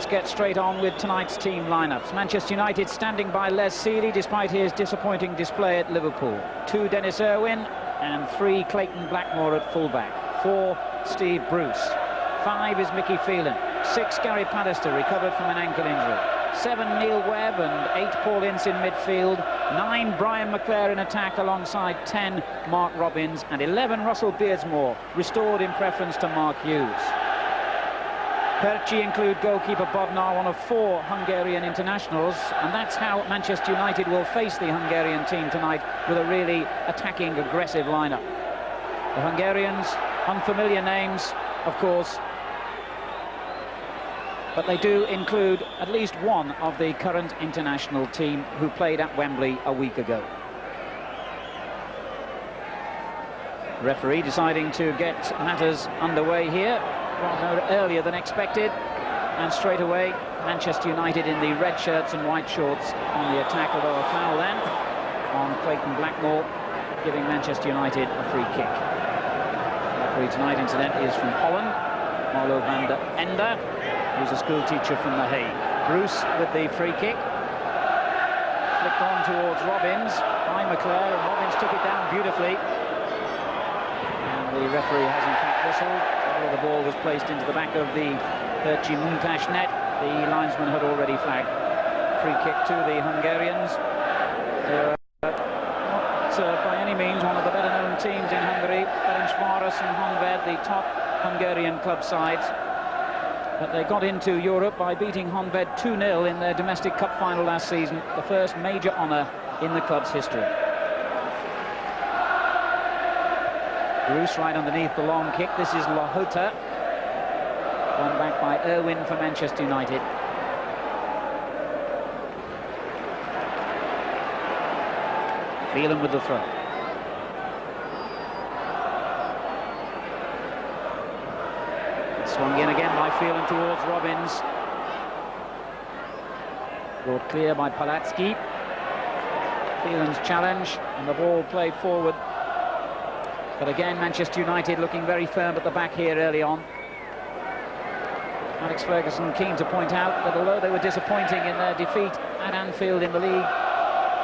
let's get straight on with tonight's team lineups. Manchester United standing by Les Sealey despite his disappointing display at Liverpool. 2 Dennis Irwin and 3 Clayton Blackmore at fullback. 4 Steve Bruce. 5 is Mickey Phelan. 6 Gary Pallister, recovered from an ankle injury. 7 Neil Webb and 8 Paul Ince in midfield. 9 Brian McClare in attack alongside 10 Mark Robins, and 11 Russell Beardsmore, restored in preference to Mark Hughes. Pécsi include goalkeeper Bodnar, one of 4 Hungarian internationals, and that's how Manchester United will face the Hungarian team tonight, with a really attacking, aggressive lineup. The Hungarians, unfamiliar names, of course, but they do include at least one of the current international team who played at Wembley a week ago. Referee deciding to get matters underway here rather earlier than expected, and straight away Manchester United in the red shirts and white shorts on the attack, although a foul then on Clayton Blackmore, giving Manchester United a free kick. The referee tonight, incidentally, is from Holland, Marlo van der Ende, who's a school teacher from The Hague. Bruce with the free kick, flicked on towards Robins by McClare, and Robins took it down beautifully, and the referee has in fact whistled. The ball was placed into the back of the Pécsi Muntas net. The linesman had already flagged. Free kick to the Hungarians. They're not by any means one of the better known teams in Hungary. Ferencváros and Honvéd, the top Hungarian club sides. But they got into Europe by beating Honvéd 2-0 in their domestic cup final last season, the first major honour in the club's history. Bruce right underneath the long kick. This is Lahota, won back by Irwin for Manchester United. Phelan with the throw. Swung in again by Phelan towards Robins. Brought clear by Palatsky. Phelan's challenge, and the ball played forward. But again, Manchester United looking very firm at the back here early on. Alex Ferguson keen to point out that although they were disappointing in their defeat at Anfield in the league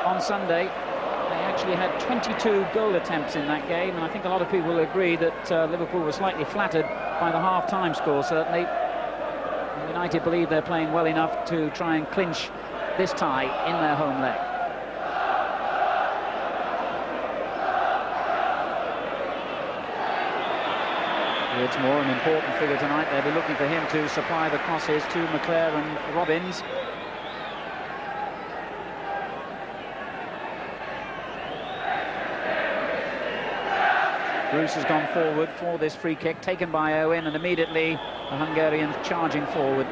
on Sunday, they actually had 22 goal attempts in that game, and I think a lot of people will agree that Liverpool were slightly flattered by the half-time score, certainly. United believe they're playing well enough to try and clinch this tie in their home leg. It's more an important figure tonight. They'll be looking for him to supply the crosses to McClare and Robins. Bruce has gone forward for this free kick taken by Owen, and immediately the Hungarians charging forward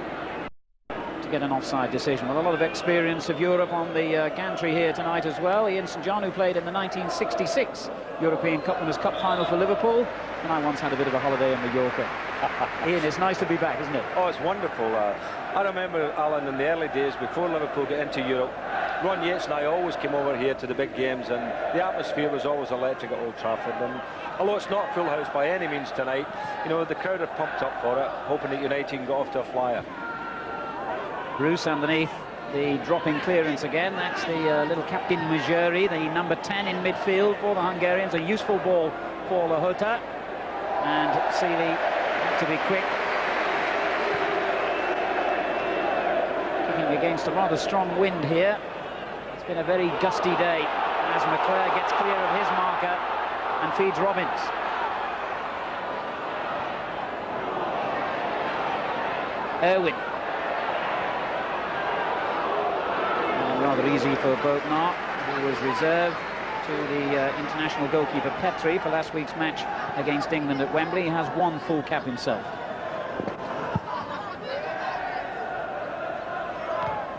to get an offside decision. Well, a lot of experience of Europe on the gantry here tonight as well. Ian St John, who played in the 1966 European Cup Winners' Cup final for Liverpool, and I once had a bit of a holiday in Mallorca. Ian, it's nice to be back, isn't it? Oh, it's wonderful. I remember, Alan, in the early days before Liverpool got into Europe, Ron Yates and I always came over here to the big games, and the atmosphere was always electric at Old Trafford. And although it's not a full house by any means tonight, you know, the crowd are pumped up for it, hoping that United can go off to a flyer. Bruce underneath the dropping clearance again. That's the little Captain Majuri, the number 10 in midfield for the Hungarians. A useful ball for Lahota, and Sealey had to be quick. Kicking against a rather strong wind here. It's been a very gusty day as McClare gets clear of his marker and feeds Robins. Irwin. Rather easy for Bodnar, who was reserved to the international goalkeeper Petri for last week's match against England at Wembley. He has one full cap himself.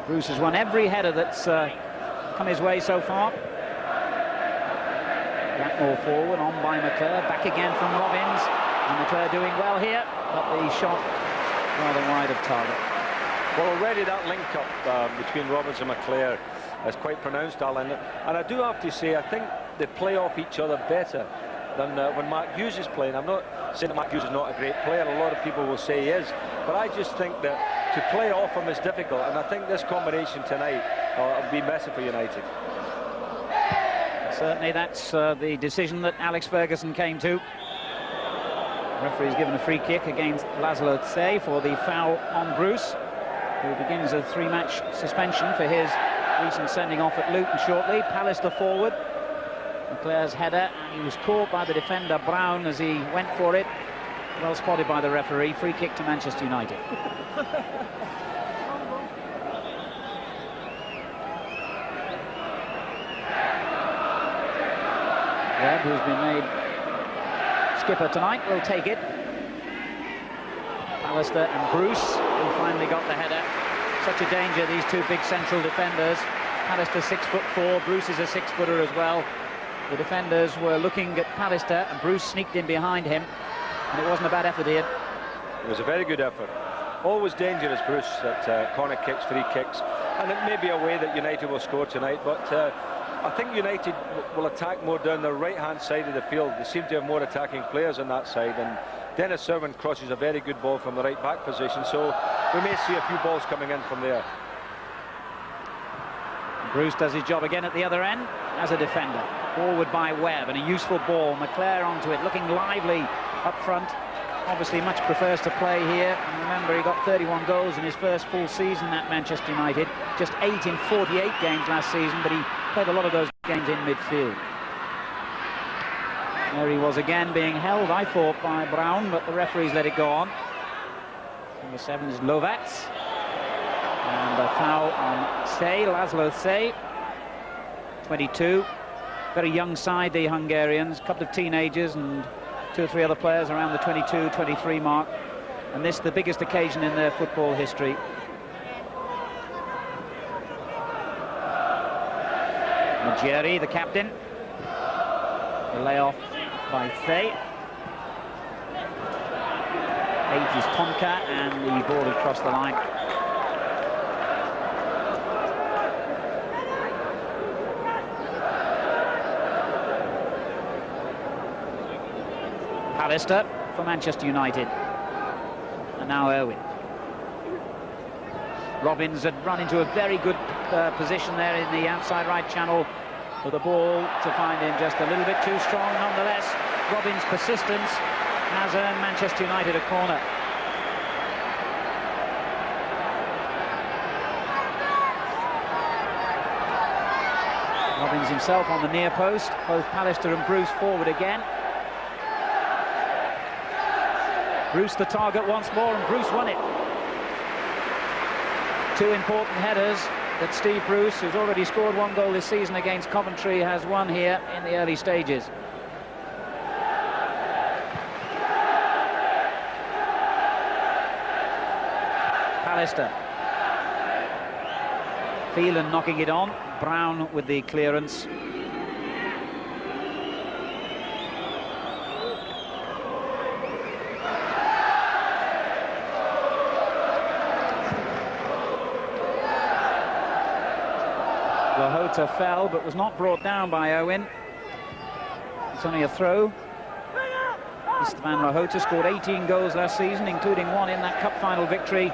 Bruce has won every header that's come his way so far. Blackmore forward, on by McClare, back again from Robins, and McClare doing well here, but the shot rather wide of target. Well, already that link-up between Robins and McClare is quite pronounced, Alan. And I do have to say, I think they play off each other better than when Mark Hughes is playing. I'm not saying that Mark Hughes is not a great player. A lot of people will say he is. But I just think that to play off him is difficult, and I think this combination tonight will be messy for United. Certainly that's the decision that Alex Ferguson came to. The referee's given a free kick against Laszlo Tse for the foul on Bruce, who begins a 3-match suspension for his recent sending off at Luton shortly. Pallister forward. Leclerc's header, and he was caught by the defender Brown as he went for it. Well spotted by the referee. Free kick to Manchester United. Webb, who's been made skipper tonight, will take it. Pallister and Bruce, who finally got the header. Such a danger, these two big central defenders. Pallister 6'4", Bruce is a 6-footer as well. The defenders were looking at Pallister, and Bruce sneaked in behind him, and it wasn't a bad effort here. It was a very good effort. Always dangerous, Bruce, at corner kicks, free kicks, and it may be a way that United will score tonight, but I think United will attack more down the right-hand side of the field. They seem to have more attacking players on that side, and Dennis Irwin crosses a very good ball from the right-back position, so we may see a few balls coming in from there. Bruce does his job again at the other end as a defender. Forward by Webb, and a useful ball. McClare onto it, looking lively up front. Obviously much prefers to play here, and remember he got 31 goals in his first full season at Manchester United. Just 8 in 48 games last season, but he played a lot of those games in midfield. There he was again, being held, I thought, by Brown, but the referees let it go on. Number 7 is Lovats. And a foul on Tse, Laszlo Tse, 22. Very young side, the Hungarians, a couple of teenagers and 2 or 3 other players around the 22, 23 mark. And this the biggest occasion in their football history. Majeri, the captain. The layoff by Tse. 8 is Tonka, and the ball had crossed the line. Pallister for Manchester United, and now Irwin. Robbins had run into a very good position there in the outside right channel, with the ball to find him just a little bit too strong. Nonetheless, Robbins' persistence has earned Manchester United a corner. Robbins himself on the near post, both Pallister and Bruce forward again. Bruce the target once more, and Bruce won it. 2 important headers that Steve Bruce, who's already scored 1 goal this season against Coventry, has won here in the early stages. Pallister. Phelan knocking it on. Brown with the clearance. Lahota fell, but was not brought down by Owen. It's only a throw. Istvan Lahota scored 18 goals last season, including 1 in that cup final victory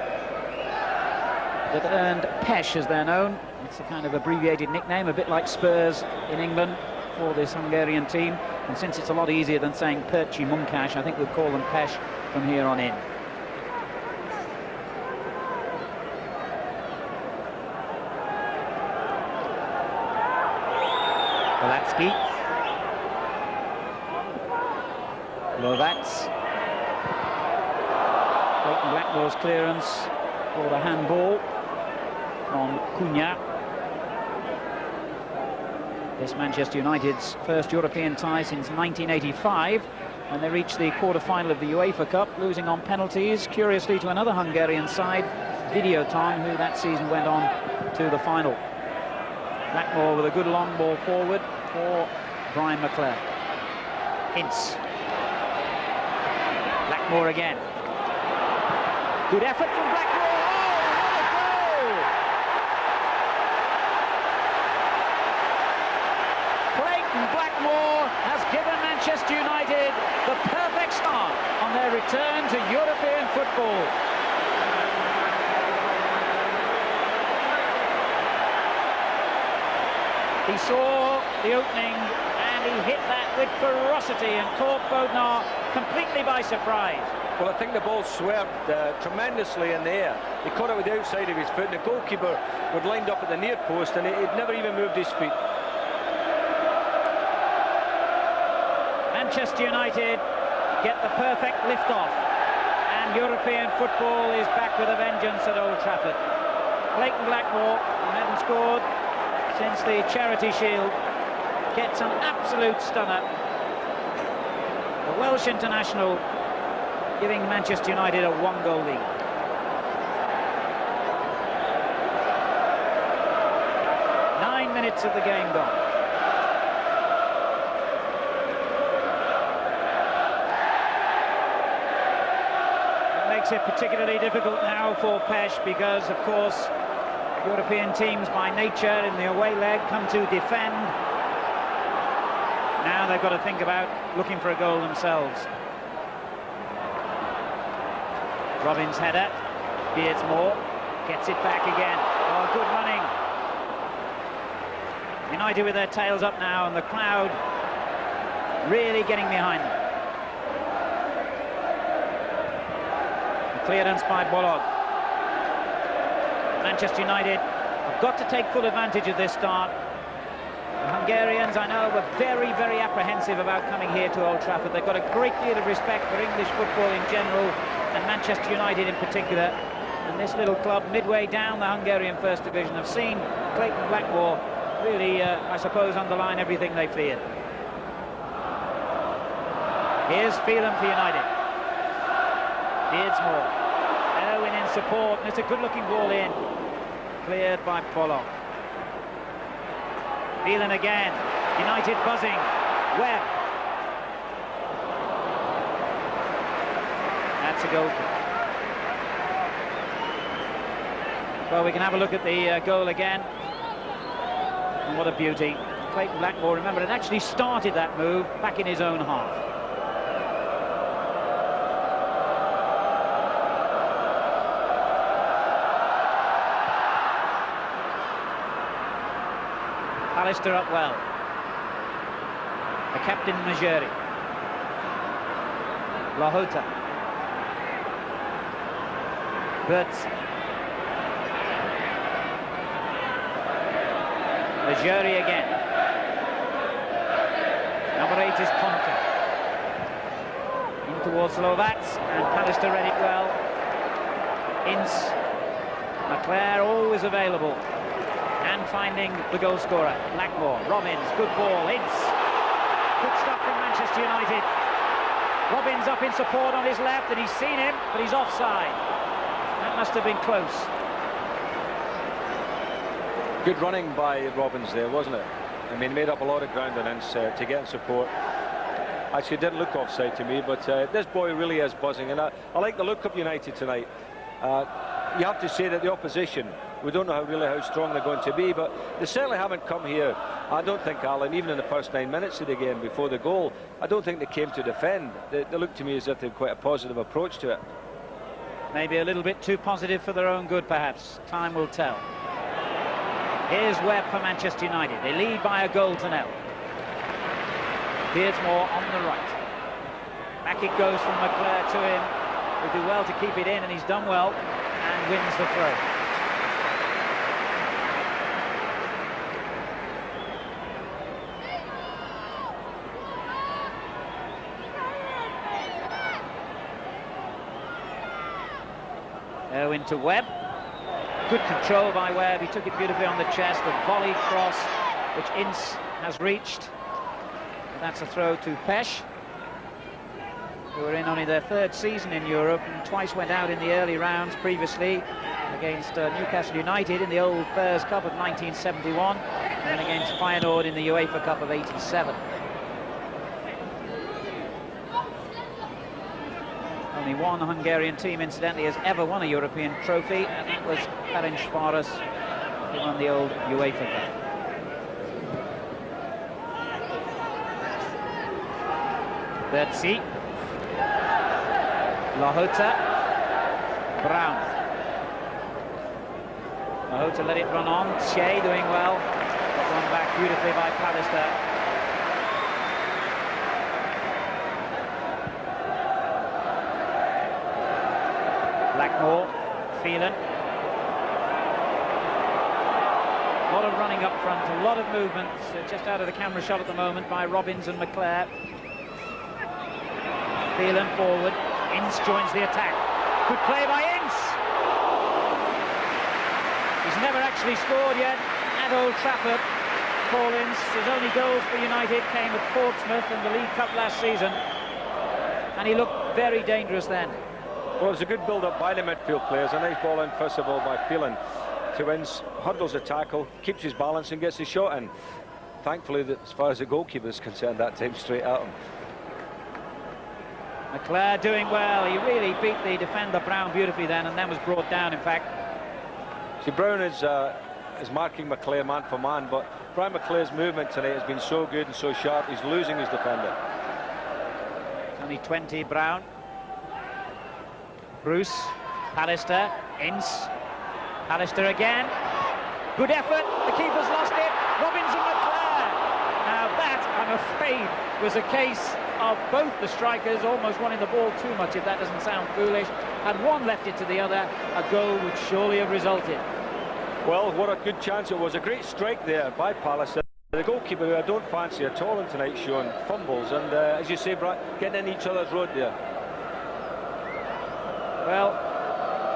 that earned Pesh, as they're known. It's a kind of abbreviated nickname, a bit like Spurs in England for this Hungarian team. And since it's a lot easier than saying Pécsi Munkash, I think we'll call them Pesh from here on in. Polatsky. Lovats. Clayton Blackmore's clearance for the handball from Cunha. This Manchester United's first European tie since 1985, when they reached the quarter-final of the UEFA Cup, losing on penalties, curiously, to another Hungarian side, Videoton, who that season went on to the final. Blackmore with a good long ball forward for Brian McClare. Ince. Blackmore again. Good effort from Blackmore. Oh, what a goal! Clayton Blackmore has given Manchester United the perfect start on their return to European football. He saw the opening and he hit that with ferocity and caught Bodnar completely by surprise. Well, I think the ball swerved tremendously in the air. He caught it with the outside of his foot, and the goalkeeper was lined up at the near post, and he'd never even moved his feet. Manchester United get the perfect lift-off, and European football is back with a vengeance at Old Trafford. Clayton Blackmore, who hadn't scored since the Charity Shield, gets an absolute stunner. The Welsh international giving Manchester United a one-goal lead. Nine minutes of the game gone. It makes it particularly difficult now for Pécsi because, of course, European teams by nature in the away leg come to defend. Now they've got to think about looking for a goal themselves. Robins' header, Beardsmore gets it back again. Oh, good running. United with their tails up now, and the crowd really getting behind them. The clearance by Bolog. Manchester United have got to take full advantage of this start. The Hungarians, I know, were very, very apprehensive about coming here to Old Trafford. They've got a great deal of respect for English football in general, and Manchester United in particular. And this little club, midway down the Hungarian First Division, have seen Clayton Blackmore really, I suppose, underline everything they feared. Here's Phelan for United. Beardsmore. Owen in support, and it's a good-looking ball in. Cleared by Pollock. Phelan again. United buzzing. Webb. That's a goal. Well, we can have a look at the goal again. And what a beauty. Clayton Blackmore, remember, had actually started that move back in his own half. Alistair up well. The captain Majeri. Lahota. Bertz. Majeri again. Number 8 is Ponta. In towards Lovats, and Pallister read it well. Ince. McClare always available. And finding the goal scorer, Blackmore. Robbins, good ball. Ince. Good stuff from Manchester United. Robbins up in support on his left, and he's seen him, but he's offside. That must have been close. Good running by Robbins there, wasn't it? I mean, he made up a lot of ground on Ince to get in support. Actually, it didn't look offside to me, but this boy really is buzzing, and I like the look of United tonight. You have to say that the opposition, we don't know how strong they're going to be, but they certainly haven't come here. I don't think, Alan, even in the first 9 minutes of the game before the goal, I don't think they came to defend. They look to me as if they had quite a positive approach to it. Maybe a little bit too positive for their own good, perhaps. Time will tell. Here's Webb for Manchester United. They lead by a goal to nil. Beardsmore on the right. Back it goes from McClare to him. He'll do well to keep it in, and he's done well, and wins the throw. Owen to Webb. Good control by Webb. He took it beautifully on the chest. The volley cross, which Ince has reached. That's a throw to Pécsi, who are in only their third season in Europe and twice went out in the early rounds previously against Newcastle United in the old Fairs Cup of 1971 and against Feyenoord in the UEFA Cup of 87. Only one Hungarian team, incidentally, has ever won a European trophy, and that was Ferencváros, who won the old UEFA Cup. Pécsi. Lahota. Brown. Lahota let it run on. Shea doing well. But won back beautifully by Pallister. Blackmore, Phelan. A lot of running up front, a lot of movement, just out of the camera shot at the moment by Robbins and McClare. Phelan forward, Ince joins the attack. Good play by Ince. He's never actually scored yet at Old Trafford. Paul Ince, his only goals for United came at Portsmouth in the League Cup last season, and he looked very dangerous then. Well, it was a good build-up by the midfield players. A nice ball in, first of all, by Phelan to Ince, hurdles the tackle, keeps his balance and gets his shot in. Thankfully, as far as the goalkeeper is concerned, that time straight at him. McClare doing well. He really beat the defender Brown beautifully then, and then was brought down, in fact. See, Brown is marking McClare man for man, but Brian McClare's movement tonight has been so good and so sharp, he's losing his defender. Only 20, Brown. Bruce, Pallister, Ince, Pallister again. Good effort, the keeper's lost it. Robbins and McClare. Now that, I'm afraid, was a case of both the strikers almost wanting the ball too much, if that doesn't sound foolish. Had one left it to the other, a goal would surely have resulted. Well, what a good chance it was. A great strike there by Pallister. The goalkeeper, who I don't fancy at all in tonight's showing, fumbles, and as you say, getting in each other's road there. Well,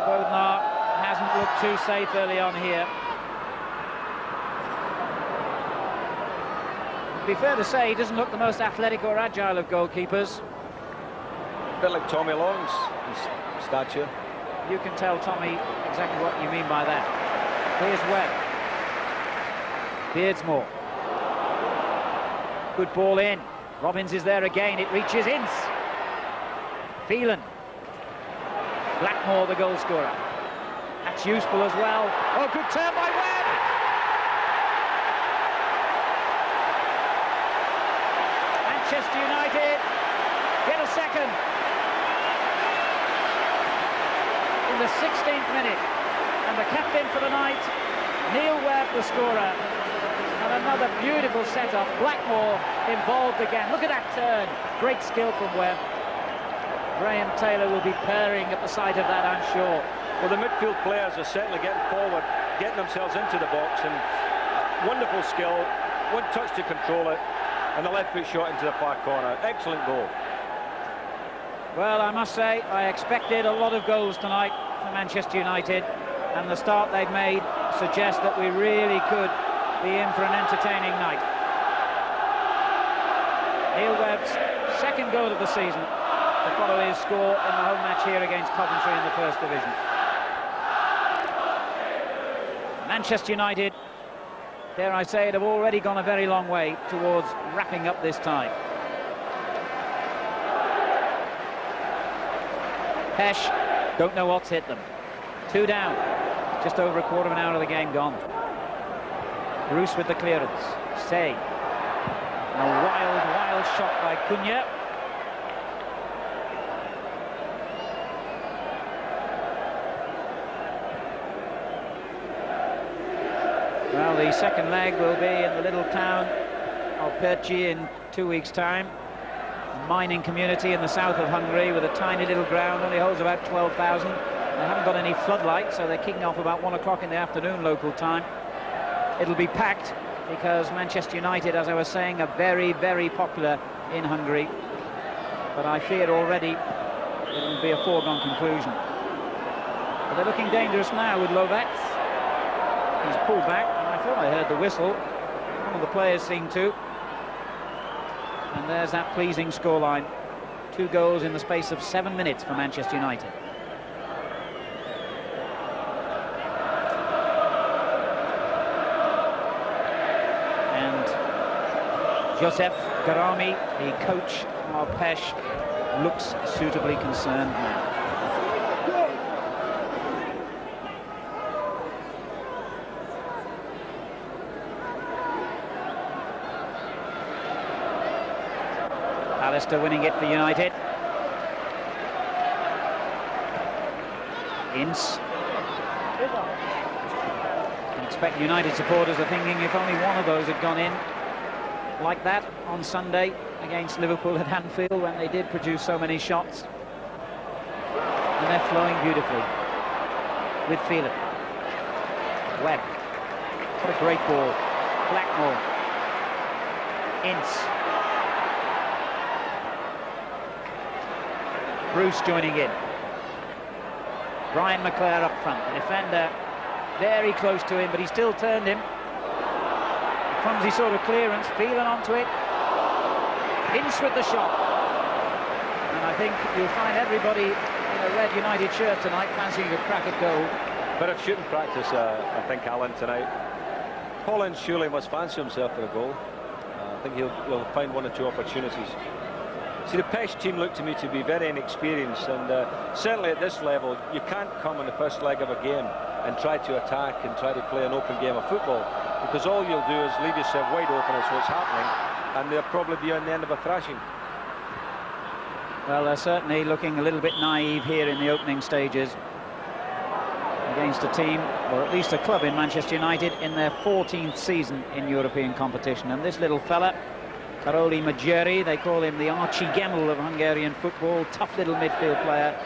Bodnar hasn't looked too safe early on here. To be fair to say, he doesn't look the most athletic or agile of goalkeepers. A bit like Tommy Long's stature. You can tell Tommy exactly what you mean by that. Here's Webb. Beardsmore. Good ball in. Robbins is there again. It reaches Ince. Phelan. Blackmore, the goal scorer. That's useful as well. Oh, good turn by Webb. Manchester United get a second in the 16th minute, and the captain for the night, Neil Webb, the scorer. And another beautiful setup. Blackmore involved again. Look at that turn. Great skill from Webb. Graham Taylor will be purring at the sight of that, I'm sure. Well, the midfield players are certainly getting forward, getting themselves into the box, and wonderful skill, one touch to control it, and the left foot shot into the far corner. Excellent goal. Well, I must say, I expected a lot of goals tonight for Manchester United, and the start they've made suggests that we really could be in for an entertaining night. Neil Webb's second goal of the season to follow his score in the home match here against Coventry in the First Division. Manchester United, dare I say it, have already gone a very long way towards wrapping up this tie. Pesh, don't know what's hit them. 2 down, just over a quarter of an hour of the game gone. Bruce with the clearance. Say. A wild shot by Cunha. Well, the second leg will be in the little town of Pécsi in 2 weeks' time. A mining community in the south of Hungary with a tiny little ground, only holds about 12,000. They haven't got any floodlights, so they're kicking off about 1 o'clock in the afternoon local time. It'll be packed because Manchester United, as I was saying, are very, very popular in Hungary. But I fear already it'll be a foregone conclusion. But they're looking dangerous now with Lovett. He's pulled back, and I thought I heard the whistle. One of the players seemed to. And there's that pleasing scoreline. 2 goals in the space of 7 minutes for Manchester United. Joseph Garami, the coach of Pesh, looks suitably concerned now. Pallister winning it for United. Ince. I expect United supporters are thinking if only one of those had gone in like that on Sunday against Liverpool at Anfield, when they did produce so many shots. And they're flowing beautifully with feeling. Webb. What a great ball. Blackmore. Ince. Bruce joining in. Brian McClare up front. The defender very close to him, but he still turned him. A clumsy sort of clearance. Phelan onto it. Ince with the shot. And I think you'll find everybody in a red United shirt tonight fancying a crack at goal. Bit of shooting practice, I think, Alan, tonight. Collins surely must fancy himself for a goal. I think he'll find one or two opportunities. See, the Pécsi team look to me to be very inexperienced, and certainly at this level, you can't come in the first leg of a game and try to attack and try to play an open game of football, because all you'll do is leave yourself wide open as what's happening, and they'll probably be on the end of a thrashing. Well, they're certainly looking a little bit naive here in the opening stages against a team, or at least a club in Manchester United, in their 14th season in European competition. And this little fella, Karoli Majeri, they call him the Archie Gemel of Hungarian football, tough little midfield player.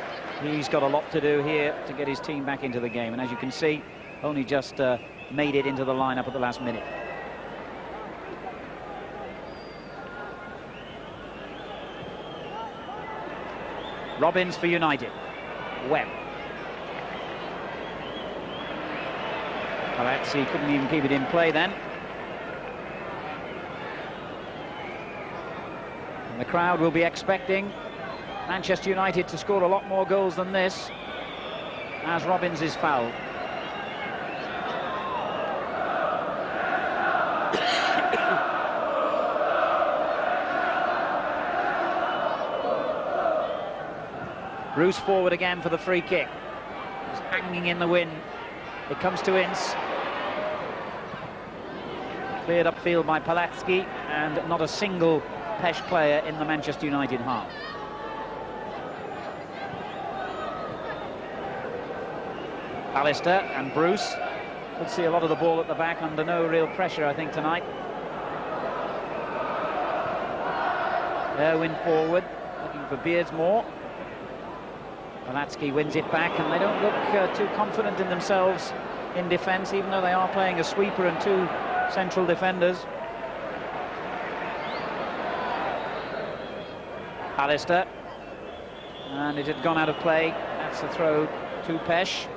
He's got a lot to do here to get his team back into the game, and as you can see, only just made it into the lineup at the last minute. Robbins for United. Webb. Palazzi couldn't even keep it in play then. And the crowd will be expecting Manchester United to score a lot more goals than this, as Robbins is fouled. Bruce forward again for the free kick. He's hanging in the wind. It comes to Ince. Cleared upfield by Palazzi, and not a single Pécsi player in the Manchester United half. Alistair and Bruce could see a lot of the ball at the back under no real pressure, I think, tonight. Irwin forward, looking for Beardsmore. Palazzi wins it back, and they don't look too confident in themselves in defence, even though they are playing a sweeper and two central defenders. Alistair, and it had gone out of play. That's a throw to Pécsi.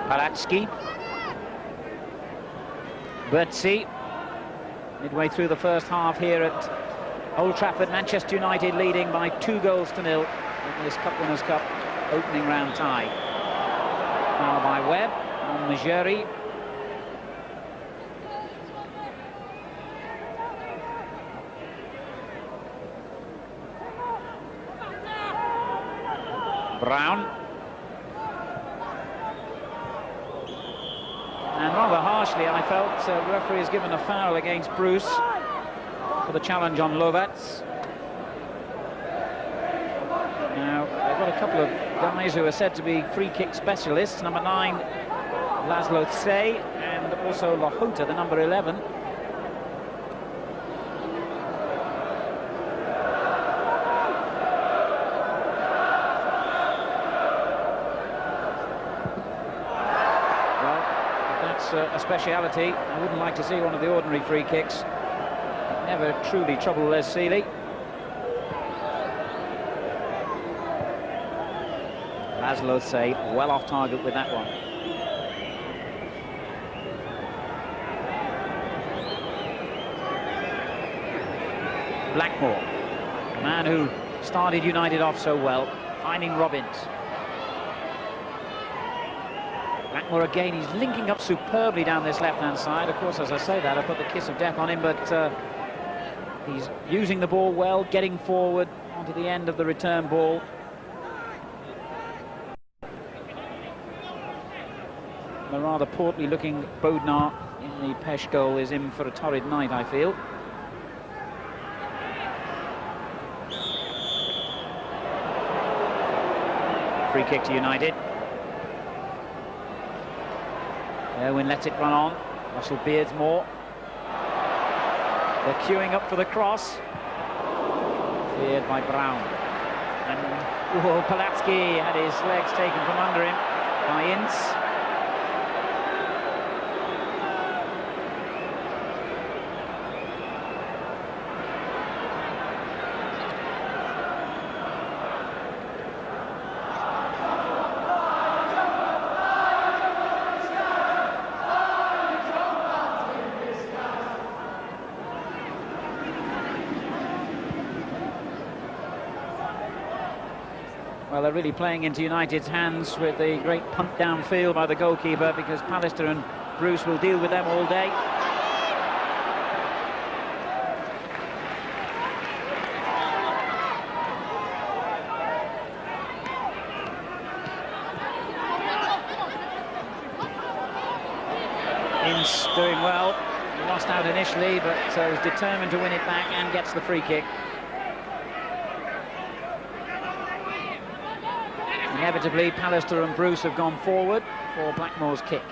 Palazzi. Pécsi. Midway through the first half here at Old Trafford, Manchester United leading by 2-0 in this Cup Winners' Cup opening round tie. Now by Webb on Majeri. Brown. And rather harshly, I felt, the referee has given a foul against Bruce for the challenge on Lovats. Now, they've got a couple of guys who are said to be free kick specialists. Number 9, Laszlo Tsay, and also Lahota, the number 11. A speciality. I wouldn't like to see one of the ordinary free kicks. Never truly trouble Les Seeley. Laszlo Tsay well off target with that one. Blackmore, the man who started United off so well, finding Robbins. Blackmore again, he's linking up superbly down this left-hand side. Of course, as I say that, I put the kiss of death on him, but he's using the ball well, getting forward onto the end of the return ball. The rather portly-looking Bodnar in the Pécsi goal is in for a torrid night, I feel. Free kick to United. Owen lets it run on. Russell Beardsmore. They're queuing up for the cross. Cleared by Brown. And Palatsky had his legs taken from under him by Ince. Well, they're really playing into United's hands with the great punt downfield by the goalkeeper, because Pallister and Bruce will deal with them all day. Ince doing well. He lost out initially, but is determined to win it back and gets the free kick. Inevitably, Pallister and Bruce have gone forward for Blackmore's kick.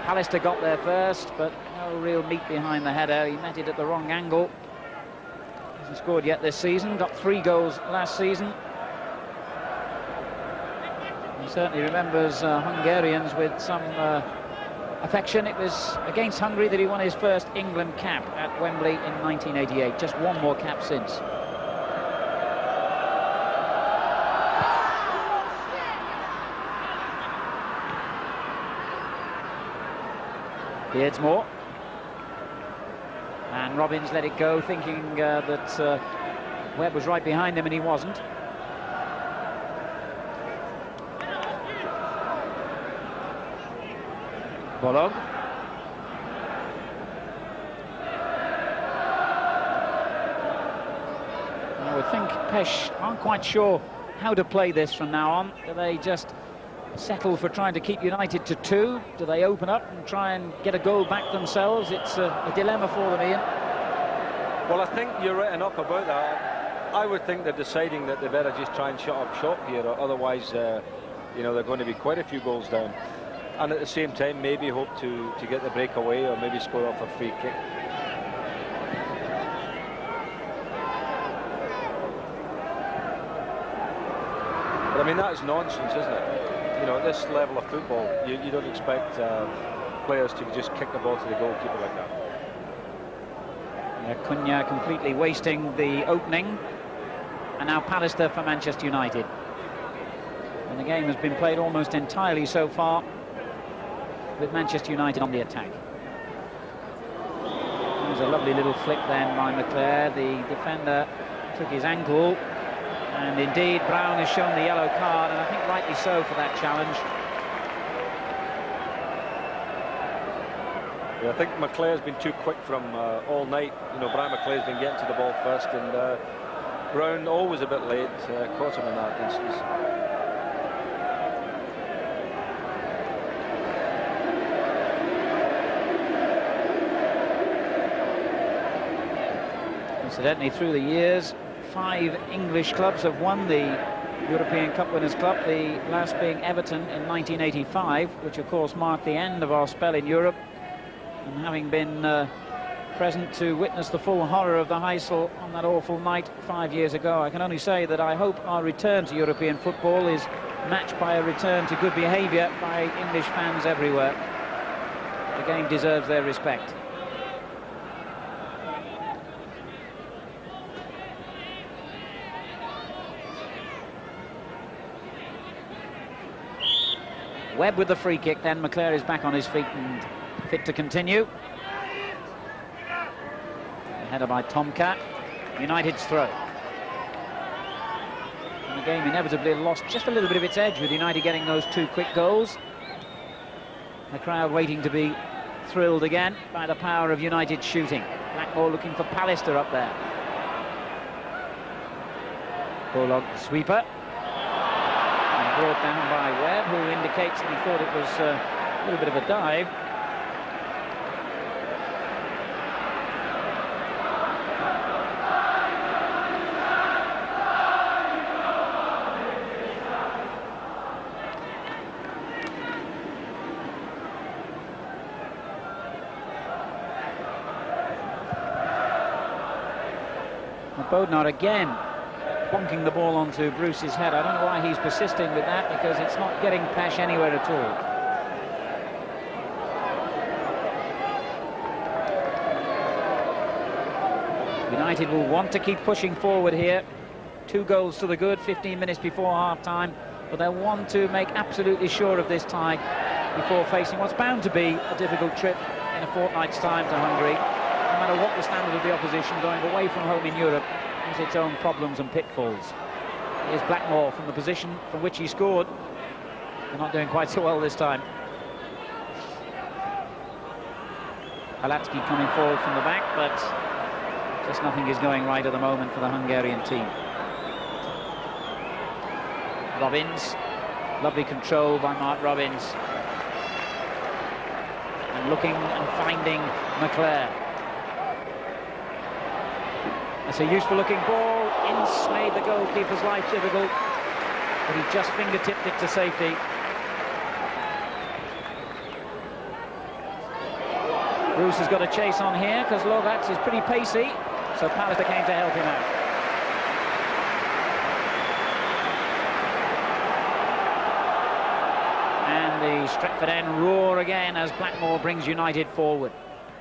Pallister got there first, but no real meat behind the header. He met it at the wrong angle. Hasn't scored yet this season. Got 3 goals last season. He certainly remembers Hungarians with some affection. It was against Hungary that he won his first England cap at Wembley in 1988. Just one more cap since. Beardsmore, and Robbins let it go, thinking that Webb was right behind him, and he wasn't. Bolog. I would think Pécsi aren't quite sure how to play this from now on. Do they just settle for trying to keep United to 2? Do they open up and try and get a goal back themselves? It's a dilemma for them, Ian. Well, I think you're written up about that. I would think they're deciding that they better just try and shut up shop here, or otherwise, you know, they're going to be quite a few goals down. And at the same time, maybe hope to get the breakaway, or maybe score off a free kick. But I mean, that is nonsense, isn't it? You know, at this level of football, you don't expect players to just kick the ball to the goalkeeper like that. Cunha completely wasting the opening, and now Pallister for Manchester United. And the game has been played almost entirely so far with Manchester United on the attack. There's a lovely little flick then by McClare. The defender took his ankle. And indeed, Brown has shown the yellow card, and I think rightly so for that challenge. Yeah, I think McClare's been too quick from all night. You know, Brian McClare's been getting to the ball first, and Brown always a bit late, caught him in that instance. Incidentally, through the years, 5 English clubs have won the European Cup Winners' Club, the last being Everton in 1985, which of course marked the end of our spell in Europe. And having been present to witness the full horror of the Heysel on that awful night 5 years ago, I can only say that I hope our return to European football is matched by a return to good behaviour by English fans everywhere. The game deserves their respect. Webb with the free kick, then McClare is back on his feet and fit to continue. A header by Tomcat. United's throw. And the game inevitably lost just a little bit of its edge with United getting those 2 quick goals. The crowd waiting to be thrilled again by the power of United shooting. Blackmore looking for Pallister up there. Bolog, the sweeper. Brought down by Webb, who indicates that he thought it was a little bit of a dive. Bodnar again bonking the ball onto Bruce's head. I don't know why he's persisting with that, because it's not getting Pécsi anywhere at all. United will want to keep pushing forward here. 2 goals to the good, 15 minutes before half-time, but they'll want to make absolutely sure of this tie before facing what's bound to be a difficult trip in a fortnight's time to Hungary. No matter what the standard of the opposition, going away from home in Europe has its own problems and pitfalls. Here's Blackmore from the position from which he scored. They're not doing quite so well this time. Palatsky coming forward from the back, but just nothing is going right at the moment for the Hungarian team. Robbins, lovely control by Mark Robbins. And looking and finding McClare. That's a useful looking ball. Ince made the goalkeeper's life difficult, but he just fingertipped it to safety. Bruce has got a chase on here because Lovac is pretty pacey, so Pallister came to help him out. And the Stretford end roar again as Blackmore brings United forward.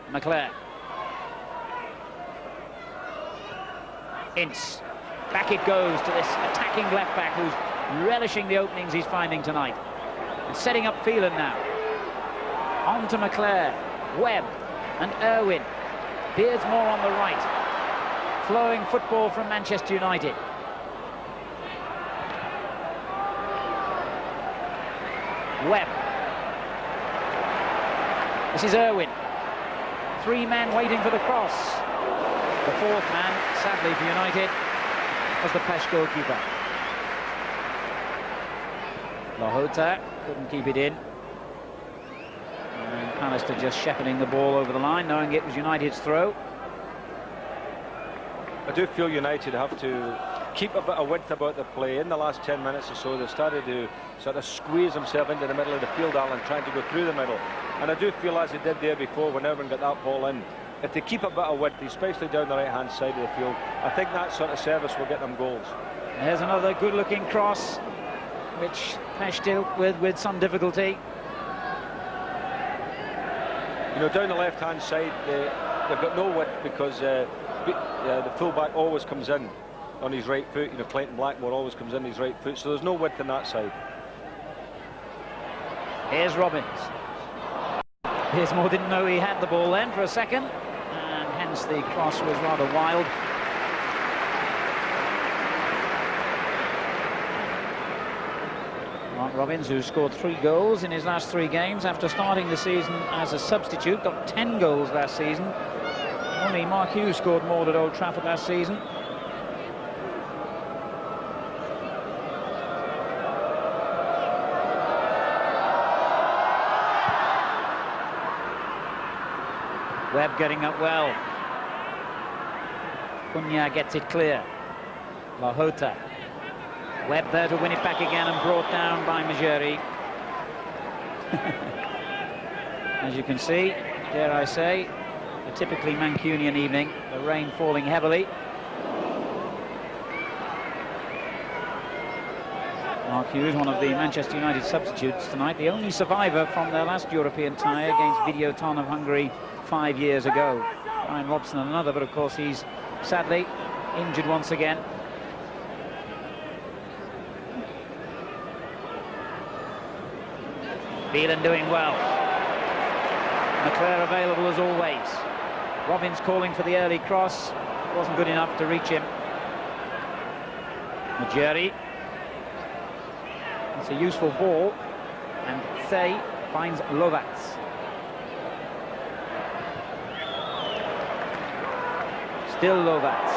McClare. Ince. Back it goes to this attacking left-back who's relishing the openings he's finding tonight. And setting up Phelan now. On to McClare. Webb and Irwin. Beardsmore on the right. Flowing football from Manchester United. Webb. This is Irwin. 3 men waiting for the cross. The 4th man, sadly for United, was the Pécsi goalkeeper. Lahota couldn't keep it in. And Pallister just shepherding the ball over the line, knowing it was United's throw. I do feel United have to keep a bit of width about the play. In the last 10 minutes or so, they started to sort of squeeze themselves into the middle of the field, Alan, trying to go through the middle. And I do feel, as they did there before, when Irwin got that ball in, if they keep a bit of width, especially down the right-hand side of the field, I think that sort of service will get them goals. There's another good-looking cross, which Pécsi dealt with some difficulty. You know, down the left-hand side, they've got no width because the full-back always comes in on his right foot. You know, Clayton Blackmore always comes in his right foot, so there's no width on that side. Here's Robbins. Beardsmore didn't know he had the ball then for a second, and hence the cross was rather wild. Mark Robbins, who scored 3 goals in his last 3 games after starting the season as a substitute, got 10 goals last season. Only Mark Hughes scored more at Old Trafford last season. Webb getting up well. Cunha gets it clear. Lahota. Webb there to win it back again and brought down by Majeri. As you can see, dare I say, a typically Mancunian evening, the rain falling heavily. Mark Hughes, one of the Manchester United substitutes tonight, the only survivor from their last European tie against Videoton of Hungary 5 years ago. Ryan Robson another, but of course he's sadly injured once again. Phelan doing well. McClare available as always. Robbins calling for the early cross. Wasn't good enough to reach him. Majeri. It's a useful ball. And Say finds Lovac. Still Lovac.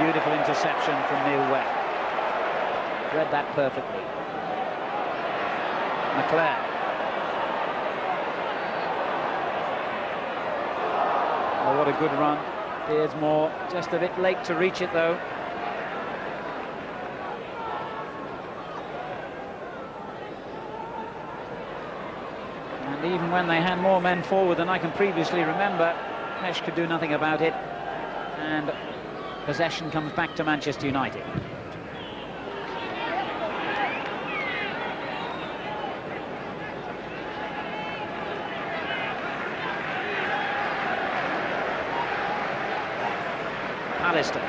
Beautiful interception from Neil Webb. Read that perfectly. McClare. Oh, what a good run. Beardsmore just a bit late to reach it though. And even when they had more men forward than I can previously remember, Pesh could do nothing about it, and possession comes back to Manchester United. Alistair.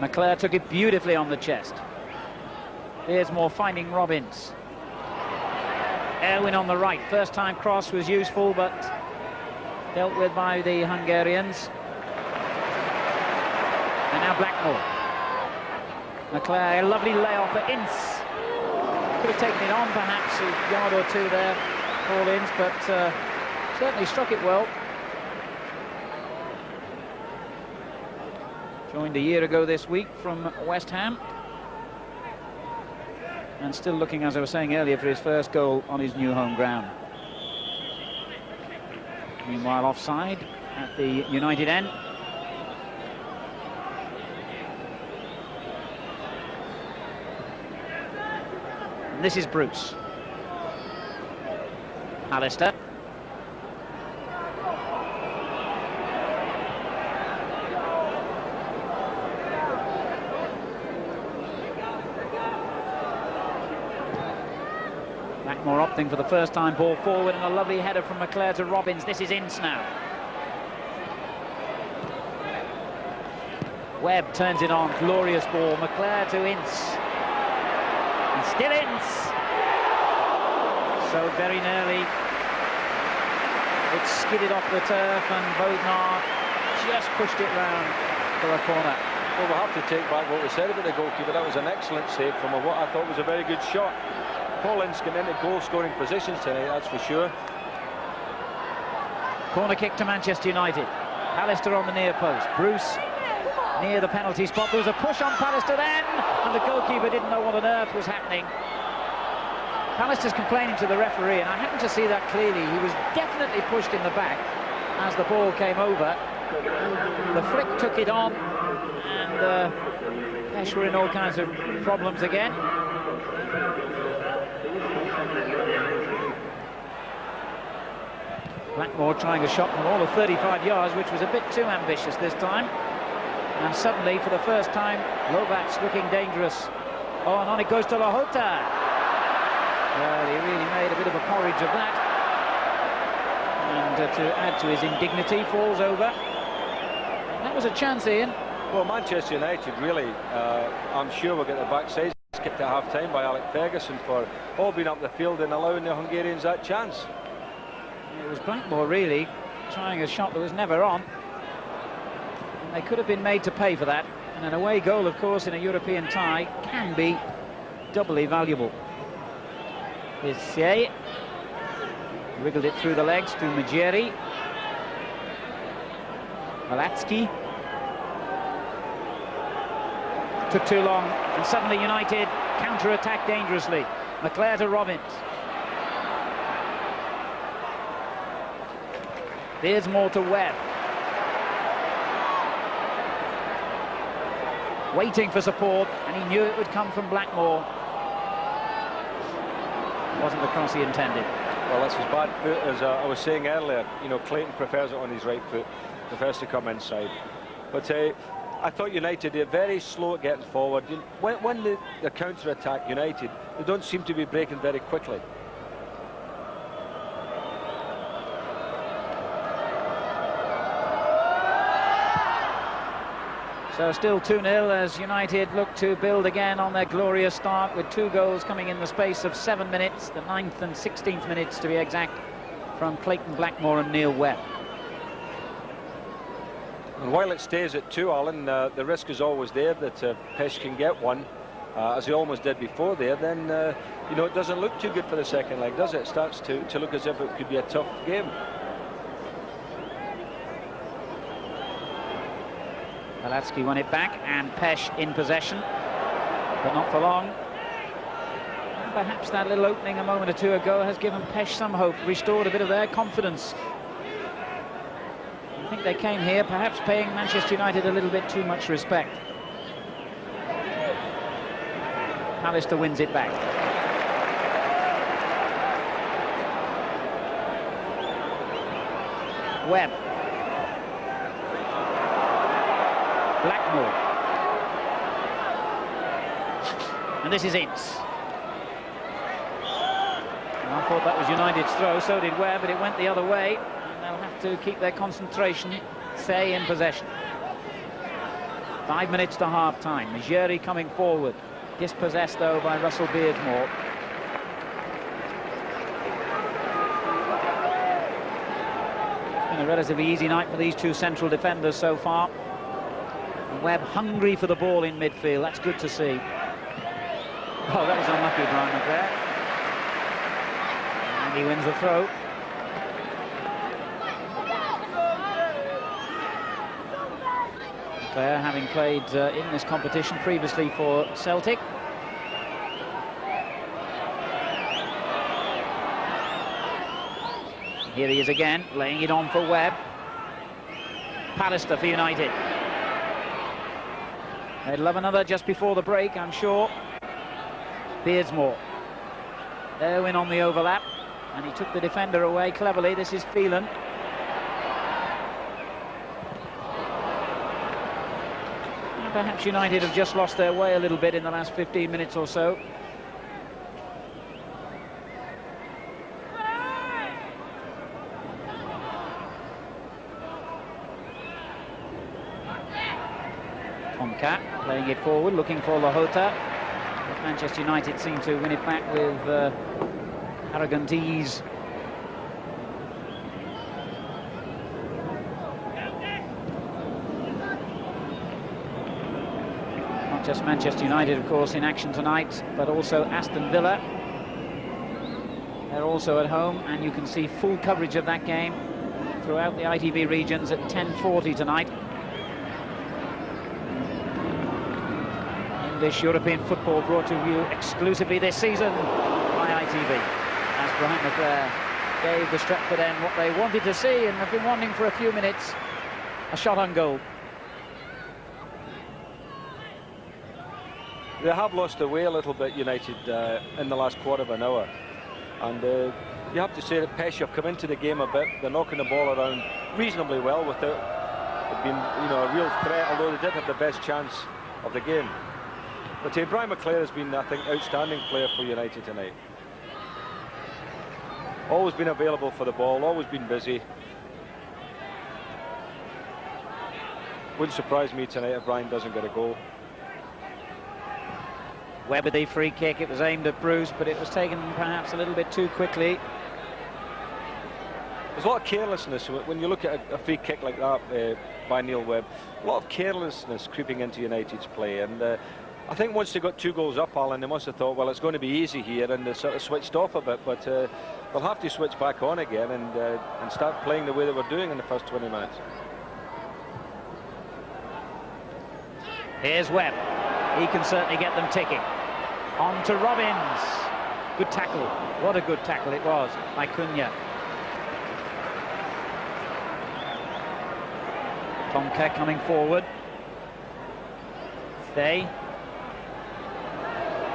McClare took it beautifully on the chest. Here's more finding Robbins. Erwin on the right. First time cross was useful, but dealt with by the Hungarians. And now Blackmore. McClare, a lovely layoff for Ince. Could have taken it on perhaps a yard or two there, Paul Ince, but certainly struck it well. Joined a year ago this week from West Ham. And still looking, as I was saying earlier, for his first goal on his new home ground. Meanwhile, offside at the United end. And this is Bruce. Alistair. Blackmore opting for the first time ball forward, and a lovely header from McClare to Robbins. This is Ince now. Webb turns it on, glorious ball. McClare to Ince. And still Ince. So very nearly. It skidded off the turf, and Bodnar just pushed it round for a corner. Well, we'll have to take back what we said about the goalkeeper. That was an excellent save from what I thought was a very good shot. Paul Ince came into goal-scoring positions tonight, that's for sure. Corner kick to Manchester United. Pallister on the near post. Bruce near the penalty spot. There was a push on Pallister then, and the goalkeeper didn't know what on earth was happening. Pallister's complaining to the referee, and I happened to see that clearly. He was definitely pushed in the back as the ball came over. The flick took it on, and Pesh were in all kinds of problems again. Blackmore trying a shot from all of 35 yards, which was a bit too ambitious this time. And suddenly, for the first time, Lovat's looking dangerous. Oh, and on it goes to Lahota. Well, he really made a bit of a porridge of that. And to add to his indignity, falls over. That was a chance, Ian. Well, Manchester United really, I'm sure will get the backside kicked at half-time by Alec Ferguson for all being up the field and allowing the Hungarians that chance. It was Blackmore really trying a shot that was never on, and they could have been made to pay for that. And an away goal, of course, in a European tie can be doubly valuable. Pécsi wriggled it through the legs to Majeri. Malatsky took too long, and suddenly United counter-attack dangerously. McClare to Robbins. There's more to Webb. Waiting for support, and he knew it would come from Blackmore. Wasn't the cross he intended. Well, that's his bad foot, as I was saying earlier. You know, Clayton prefers it on his right foot, prefers to come inside. But I thought United are very slow at getting forward. When the counter-attack United, they don't seem to be breaking very quickly. So still 2-0 as United look to build again on their glorious start, with 2 goals coming in the space of 7 minutes, the 9th and 16th minutes to be exact, from Clayton Blackmore and Neil Webb. And while it stays at 2, Alan, the risk is always there that Pesh can get one, as he almost did before there. Then, you know, it doesn't look too good for the second leg, does it? It starts to look as if it could be a tough game. Malatsky won it back, and Pesh in possession, but not for long. And perhaps that little opening a moment or two ago has given Pesh some hope, restored a bit of their confidence. I think they came here perhaps paying Manchester United a little bit too much respect. Pallister wins it back. Webb. Blackmore. And this is Ince. I thought that was United's throw, so did Webb, but it went the other way. And they'll have to keep their concentration. Stay in possession. 5 minutes to half-time. Majeri coming forward. Dispossessed, though, by Russell Beardsmore. It's been a relatively easy night for these two central defenders so far. Webb hungry for the ball in midfield. That's good to see. Oh, that was unlucky, Brian McClare. And he wins the throw. McClare, having played in this competition previously for Celtic. Here he is again, laying it on for Webb. Pallister for United. They'd love another just before the break, I'm sure. Beardsmore. Irwin on the overlap, and he took the defender away cleverly. This is Phelan. Perhaps United have just lost their way a little bit in the last 15 minutes or so. Tomcat playing it forward, looking for Lahota. But Manchester United seem to win it back with arrogant ease. Not just Manchester United, of course, in action tonight, but also Aston Villa. They're also at home, and you can see full coverage of that game throughout the ITV regions at 10:40 tonight. English European football brought to you exclusively this season by ITV, as Brian McClare gave the Stretford end what they wanted to see and have been wanting for a few minutes: a shot on goal. They have lost their way a little bit, United, in the last quarter of an hour, and you have to say that Pécsi have come into the game a bit. They're knocking the ball around reasonably well without it being, a real threat, although they did have the best chance of the game. But Brian McClare has been, I think, outstanding player for United tonight. Always been available for the ball, always been busy. Wouldn't surprise me tonight if Brian doesn't get a goal. Webb with the free kick. It was aimed at Bruce, but it was taken perhaps a little bit too quickly. There's a lot of carelessness when you look at a free kick like that by Neil Webb. A lot of carelessness creeping into United's play, and I think once they got 2 goals up, Alan, they must have thought, well, it's going to be easy here, and they sort of switched off a bit, but they'll have to switch back on again and start playing the way they were doing in the first 20 minutes. Here's Webb. He can certainly get them ticking. On to Robbins. Good tackle. What a good tackle it was by Cunha. Tomcat coming forward. Stay.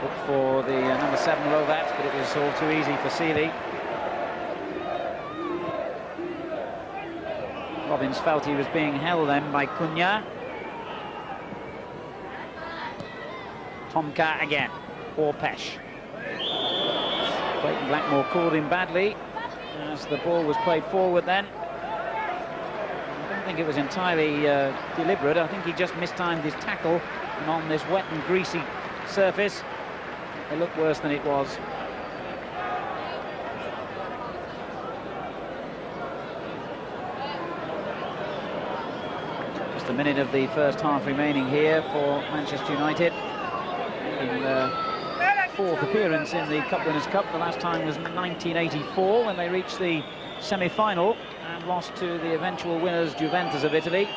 Look for the number 7 Lovats, but it was all too easy for Seeley. Robbins felt he was being held then by Cunha. Tomcat again for Pesh. Clayton Blackmore called him badly as the ball was played forward then. I don't think it was entirely deliberate. I think he just mistimed his tackle, and on this wet and greasy surface it looked worse than it was. Just a minute of the first half remaining here for Manchester United. In 4th appearance in the Cup Winners' Cup. The last time was 1984 when they reached the semi-final and lost to the eventual winners Juventus of Italy.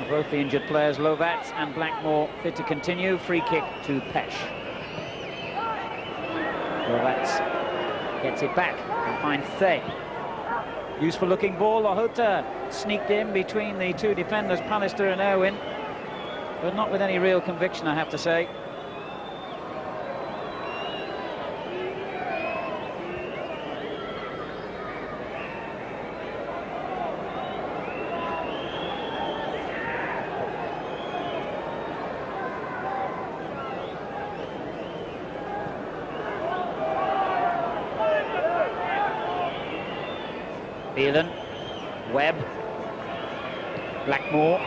Both the injured players, Lovats and Blackmore, fit to continue. Free kick to Pesh. Lovats gets it back and finds Thay. Useful looking ball. Lahota sneaked in between the 2 defenders, Pallister and Irwin, but not with any real conviction, I have to say. Phelan, Webb, Blackmore,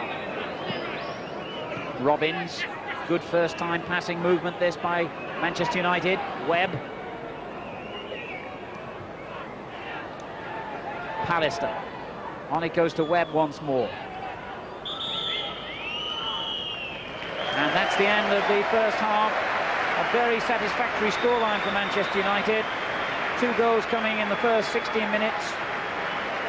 Robbins. Good first time passing movement this by Manchester United. Webb, Pallister. On it goes to Webb once more. And that's the end of the first half. A very satisfactory scoreline for Manchester United. 2 goals coming in the first 16 minutes.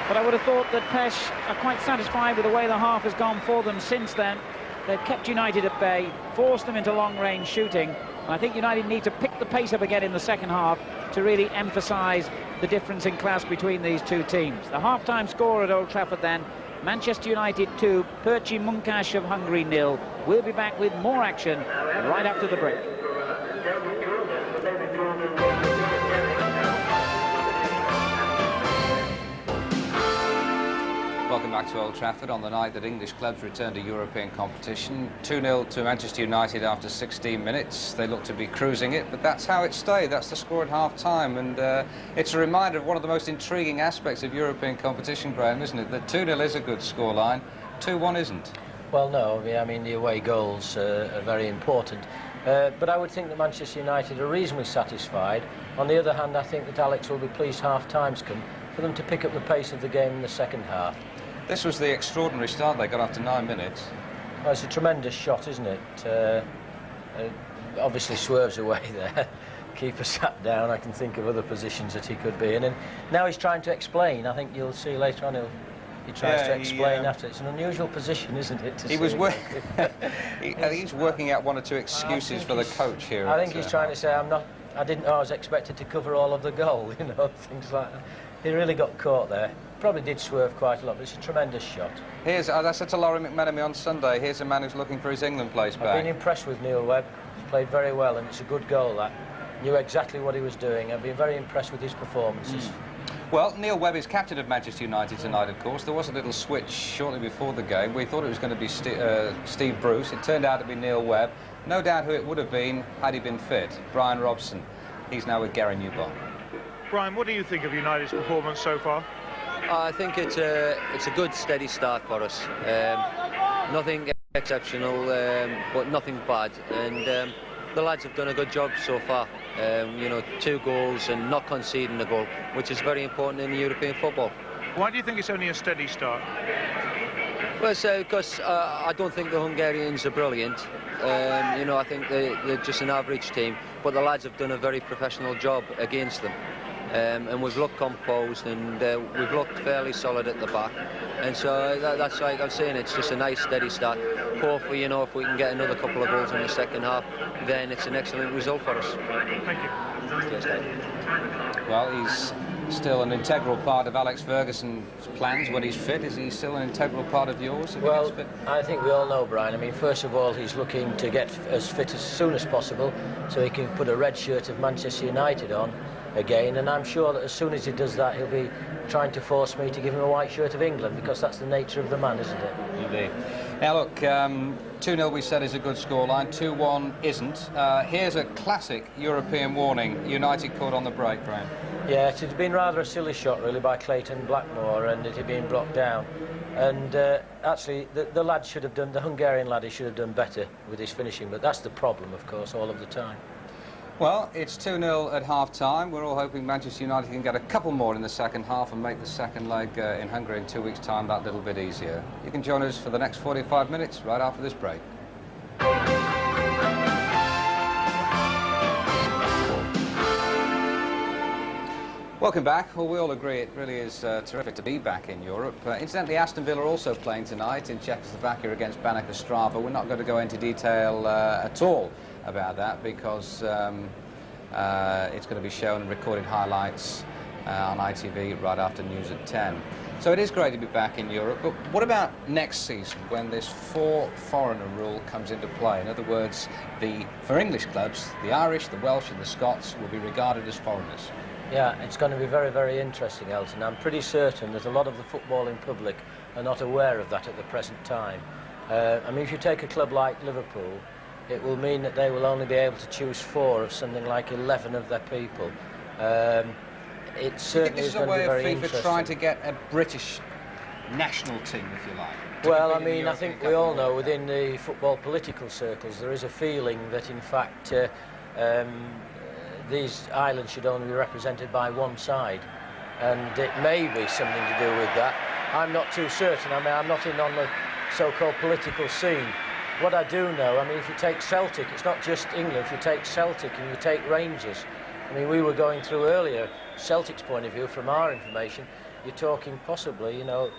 But I would have thought that Pécsi are quite satisfied with the way the half has gone for them since then. They've kept United at bay, forced them into long-range shooting. And I think United need to pick the pace up again in the second half to really emphasise the difference in class between these two teams. The half-time score at Old Trafford then, Manchester United 2, Pécsi Munkacs of Hungary 0. We'll be back with more action right after the break. Welcome back to Old Trafford on the night that English clubs return to European competition. 2-0 to Manchester United after 16 minutes. They look to be cruising it, but that's how it stayed. That's the score at half-time, and it's a reminder of one of the most intriguing aspects of European competition, Graham, isn't it? That 2-0 is a good scoreline, 2-1 isn't. Well, no, I mean, the away goals are very important. But I would think that Manchester United are reasonably satisfied. On the other hand, I think that Alex will be pleased half-time's come for them to pick up the pace of the game in the second half. This was the extraordinary start they got after 9 minutes. Well, it's a tremendous shot, isn't it? Obviously swerves away there. Keeper sat down. I can think of other positions that he could be in. And now he's trying to explain. I think you'll see later on he tries to explain after. It's an unusual position, isn't it? He's working out 1 or 2 excuses for the coach here. I think he's trying to say, I didn't know I was expected to cover all of the goal, you know, things like that. He really got caught there. Probably did swerve quite a lot, but it's a tremendous shot. Here's, I said to Laurie McMenemy on Sunday, here's a man who's looking for his England place back. I've been impressed with Neil Webb. He's played very well, and it's a good goal, that. Knew exactly what he was doing. I've been very impressed with his performances. Well, Neil Webb is captain of Manchester United tonight, of course. There was a little switch shortly before the game. We thought it was going to be Steve Bruce. It turned out to be Neil Webb. No doubt who it would have been had he been fit. Brian Robson. He's now with Gary Newbon. Brian, what do you think of United's performance so far? I think it's a good, steady start for us. Nothing exceptional, but nothing bad. And the lads have done a good job so far. You know, 2 goals and not conceding a goal, which is very important in European football. Why do you think it's only a steady start? Well, because I don't think the Hungarians are brilliant. You know, I think they're just an average team, but the lads have done a very professional job against them. And we've looked composed, and we've looked fairly solid at the back. And so that's like I'm saying, it's just a nice steady start. Hopefully, you know, if we can get another couple of goals in the second half, then it's an excellent result for us. Thank you. Cheers, Dave. Well, he's still an integral part of Alex Ferguson's plans when he's fit. Is he still an integral part of yours? Well, I think we all know, Brian. I mean, first of all, he's looking to get as fit as soon as possible so he can put a red shirt of Manchester United on again, and I'm sure that as soon as he does that, he'll be trying to force me to give him a white shirt of England, because that's the nature of the man, isn't it? Indeed. Now look, 2-0 we said is a good scoreline, 2-1 isn't. Here's a classic European warning. United caught on the break, Brian. Yeah, it had been rather a silly shot really by Clayton Blackmore, and it had been blocked down. And actually the lad should have done, the Hungarian lad, he should have done better with his finishing, but that's the problem, of course, all of the time. Well, it's 2-0 at half-time. We're all hoping Manchester United can get a couple more in the second half and make the second leg in Hungary in 2 weeks' time that little bit easier. You can join us for the next 45 minutes right after this break. Welcome back. Well, we all agree it really is terrific to be back in Europe. Incidentally, Aston Villa are also playing tonight in Czechoslovakia against Baník Ostrava. We're not going to go into detail at all about that because it's going to be shown in recorded highlights on ITV right after news at 10. So it is great to be back in Europe, but what about next season when this 4-foreigner rule comes into play? In other words, for English clubs, the Irish, the Welsh and the Scots will be regarded as foreigners. Yeah, it's going to be very, very interesting, Elton. I'm pretty certain that a lot of the footballing public are not aware of that at the present time. I mean, if you take a club like Liverpool, it will mean that they will only be able to choose 4 of something like 11 of their people. it Do you think certainly this is is a going to be way of very FIFA interesting. trying to get a British national team, if you like? to Well, I compete in the mean, I European think Cup we all and know World Cup? within the football political circles there is a feeling that, in fact, these islands should only be represented by one side, and it may be something to do with that. I'm not too certain. I mean, I'm not in on the so-called political scene. What I do know, I mean, if you take Celtic, it's not just England. If you take Celtic and you take Rangers, I mean, we were going through earlier Celtic's point of view from our information. You're talking possibly, you know,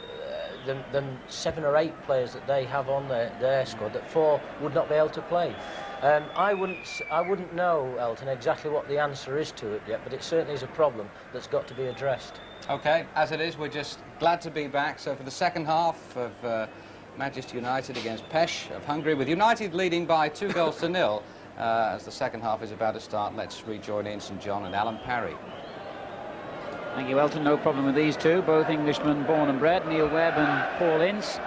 the 7 or 8 players that they have on their squad, that 4 would not be able to play. I wouldn't know, Elton, exactly what the answer is to it yet, but it certainly is a problem that's got to be addressed. OK, as it is, we're just glad to be back. So for the second half of Manchester United against Pécsi of Hungary, with United leading by 2-0, as the second half is about to start, let's rejoin Ian St John and Alan Parry. Thank you, Elton. No problem with these two, both Englishmen born and bred, Neil Webb and Paul Ince.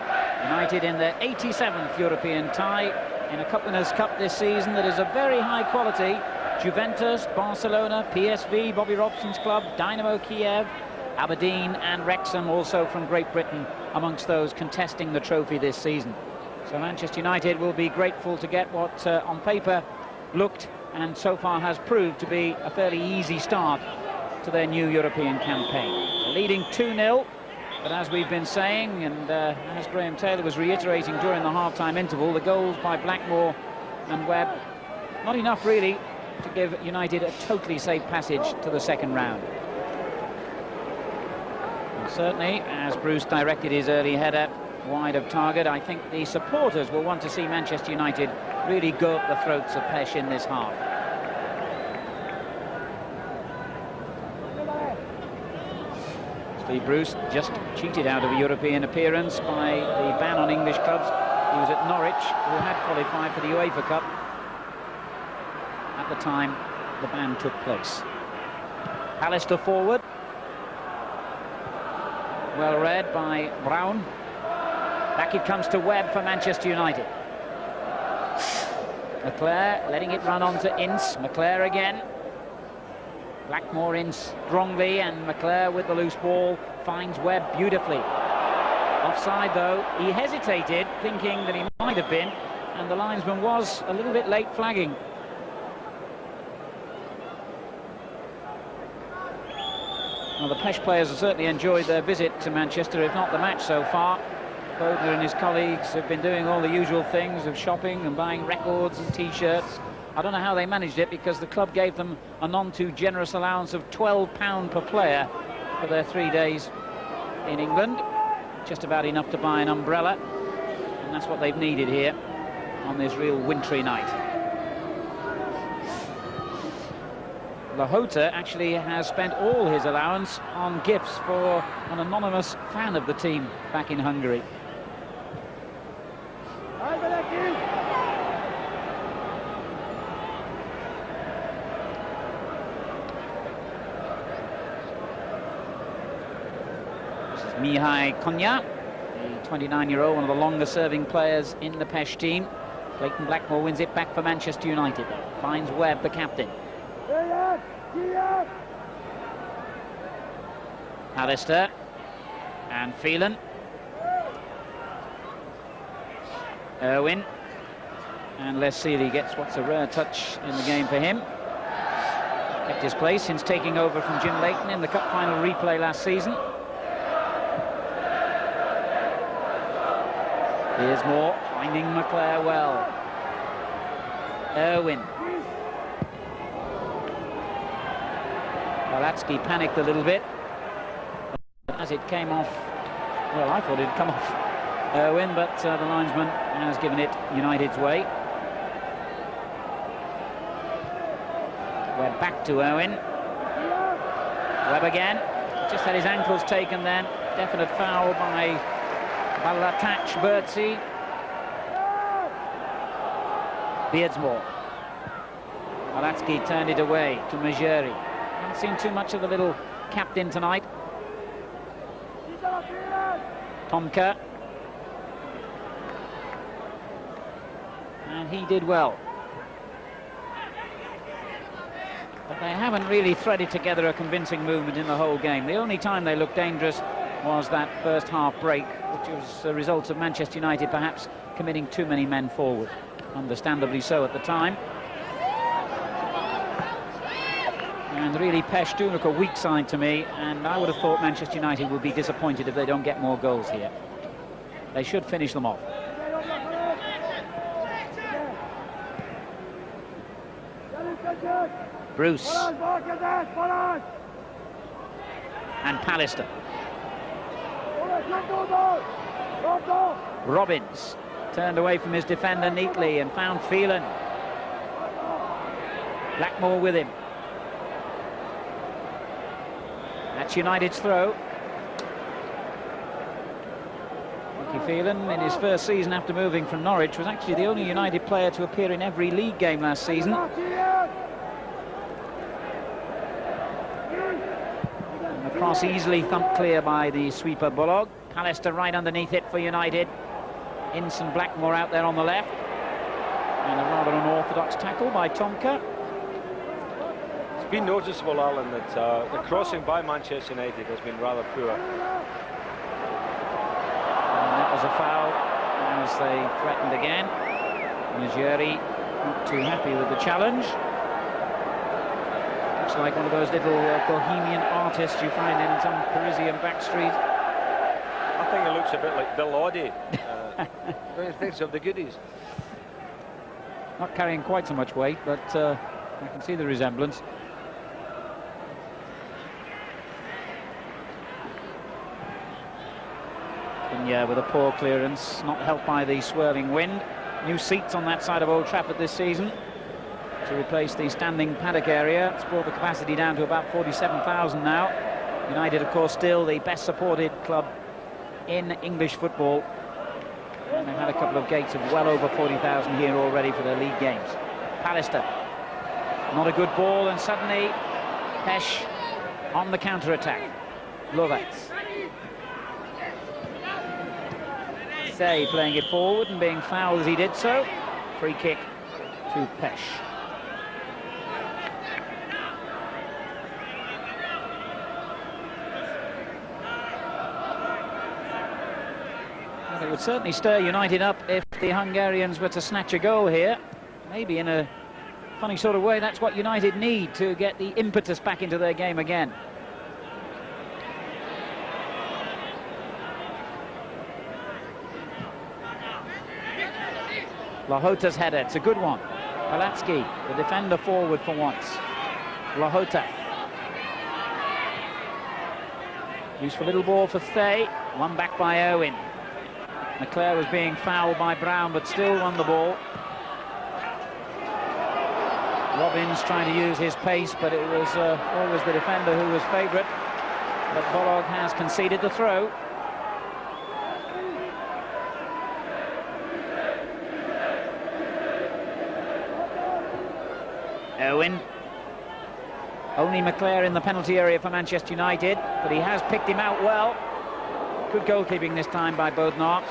United in their 87th European tie in a Cup Winners' Cup this season that is of very high quality. Juventus, Barcelona, PSV, Bobby Robson's club, Dynamo Kiev, Aberdeen and Wrexham, also from Great Britain, amongst those contesting the trophy this season. So Manchester United will be grateful to get what on paper looked and so far has proved to be a fairly easy start to their new European campaign. Leading 2-0, but as we've been saying, and as Graham Taylor was reiterating during the half-time interval, the goals by Blackmore and Webb, not enough really to give United a totally safe passage to the second round. And certainly, as Bruce directed his early header wide of target, I think the supporters will want to see Manchester United really go up the throats of Pécsi in this half. Steve Bruce just cheated out of a European appearance by the ban on English clubs. He was at Norwich, who had qualified for the UEFA Cup at the time the ban took place. Alistair forward. Well read by Brown. Back it comes to Webb for Manchester United. McClare letting it run on to Ince. McClare again. Blackmore in strongly, and McClare with the loose ball finds Webb beautifully. Offside though, he hesitated, thinking that he might have been, and the linesman was a little bit late flagging. Well, the Pécsi players have certainly enjoyed their visit to Manchester, if not the match so far. Bodler and his colleagues have been doing all the usual things of shopping and buying records and T-shirts. I don't know how they managed it, because the club gave them a none too generous allowance of £12 per player for their 3 days in England. Just about enough to buy an umbrella, and that's what they've needed here on this real wintry night. Lahota actually has spent all his allowance on gifts for an anonymous fan of the team back in Hungary. Mihai Konya, the 29-year-old, one of the longer-serving players in the Pécsi team. Clayton Blackmore wins it back for Manchester United. Finds Webb, the captain. Alistair and Phelan. Irwin. And Les Sealy gets what's a rare touch in the game for him. Kept his place since taking over from Jim Leighton in the cup final replay last season. Here's Moore, finding McClare well. Irwin. Valatsky panicked a little bit. As it came off, well, I thought it'd come off Irwin, but the linesman has given it United's way. Webb back to Irwin. Webb again. Just had his ankles taken then. Definite foul by Balatach Bertzi. Beardsmore. Valatsky turned it away to Majeri. Haven't seen too much of the little captain tonight. Tomka. And he did well. But they haven't really threaded together a convincing movement in the whole game. The only time they looked dangerous was that first half break, which was a result of Manchester United perhaps committing too many men forward. Understandably so at the time. And really, Pécsi do look a weak side to me, and I would have thought Manchester United would be disappointed if they don't get more goals here. They should finish them off. Bruce. And Pallister. Robbins turned away from his defender neatly and found Phelan. Blackmore with him. That's United's throw. Nicky Phelan, in his first season after moving from Norwich, was actually the only United player to appear in every league game last season. And the cross easily thumped clear by the sweeper Bullock. Pallister right underneath it for United. Ince and Blackmore out there on the left. And a rather unorthodox tackle by Tomka. It's been noticeable, Alan, that the crossing by Manchester United has been rather poor. And that was a foul as they threatened again. Najeri not too happy with the challenge. Looks like one of those little bohemian artists you find in some Parisian backstreet. I think it looks a bit like Bill Oddie. Thinks of the goodies. Not carrying quite so much weight, but I can see the resemblance. And yeah, with a poor clearance, not helped by the swirling wind. New seats on that side of Old Trafford this season to replace the standing paddock area. It's brought the capacity down to about 47,000 now. United, of course, still the best supported club in English football. And they've had a couple of gates of well over 40,000 here already for their league games. Pallister, not a good ball, and suddenly Pécsi on the counter-attack. Lovett. Say playing it forward and being fouled as he did so. Free kick to Pécsi. Well, it would certainly stir United up if the Hungarians were to snatch a goal here. Maybe in a funny sort of way, that's what United need to get the impetus back into their game again. Lahota's header, it's a good one. Palatsky, the defender, forward for once. Lahota. Useful little ball for Thay. One back by Owen. McClare was being fouled by Brown, but still won the ball. Robbins trying to use his pace, but it was always the defender who was favourite. But Bolog has conceded the throw. Owen. Only McClare in the penalty area for Manchester United, but he has picked him out well. Good goalkeeping this time by Bodnar.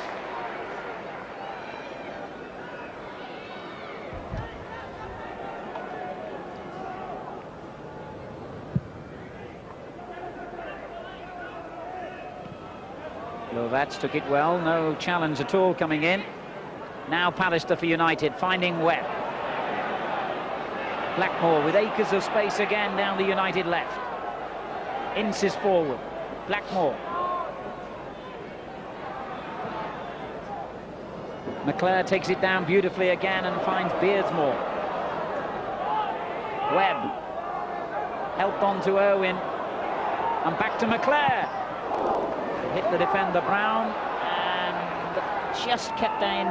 Lovats took it well, no challenge at all coming in. Now Pallister for United, finding Webb. Blackmore with acres of space again down the United left. Ince is forward. Blackmore. McClare takes it down beautifully again and finds Beardsmore. Webb. Helped on to Irwin. And back to McClare. Hit the defender Brown and just kept in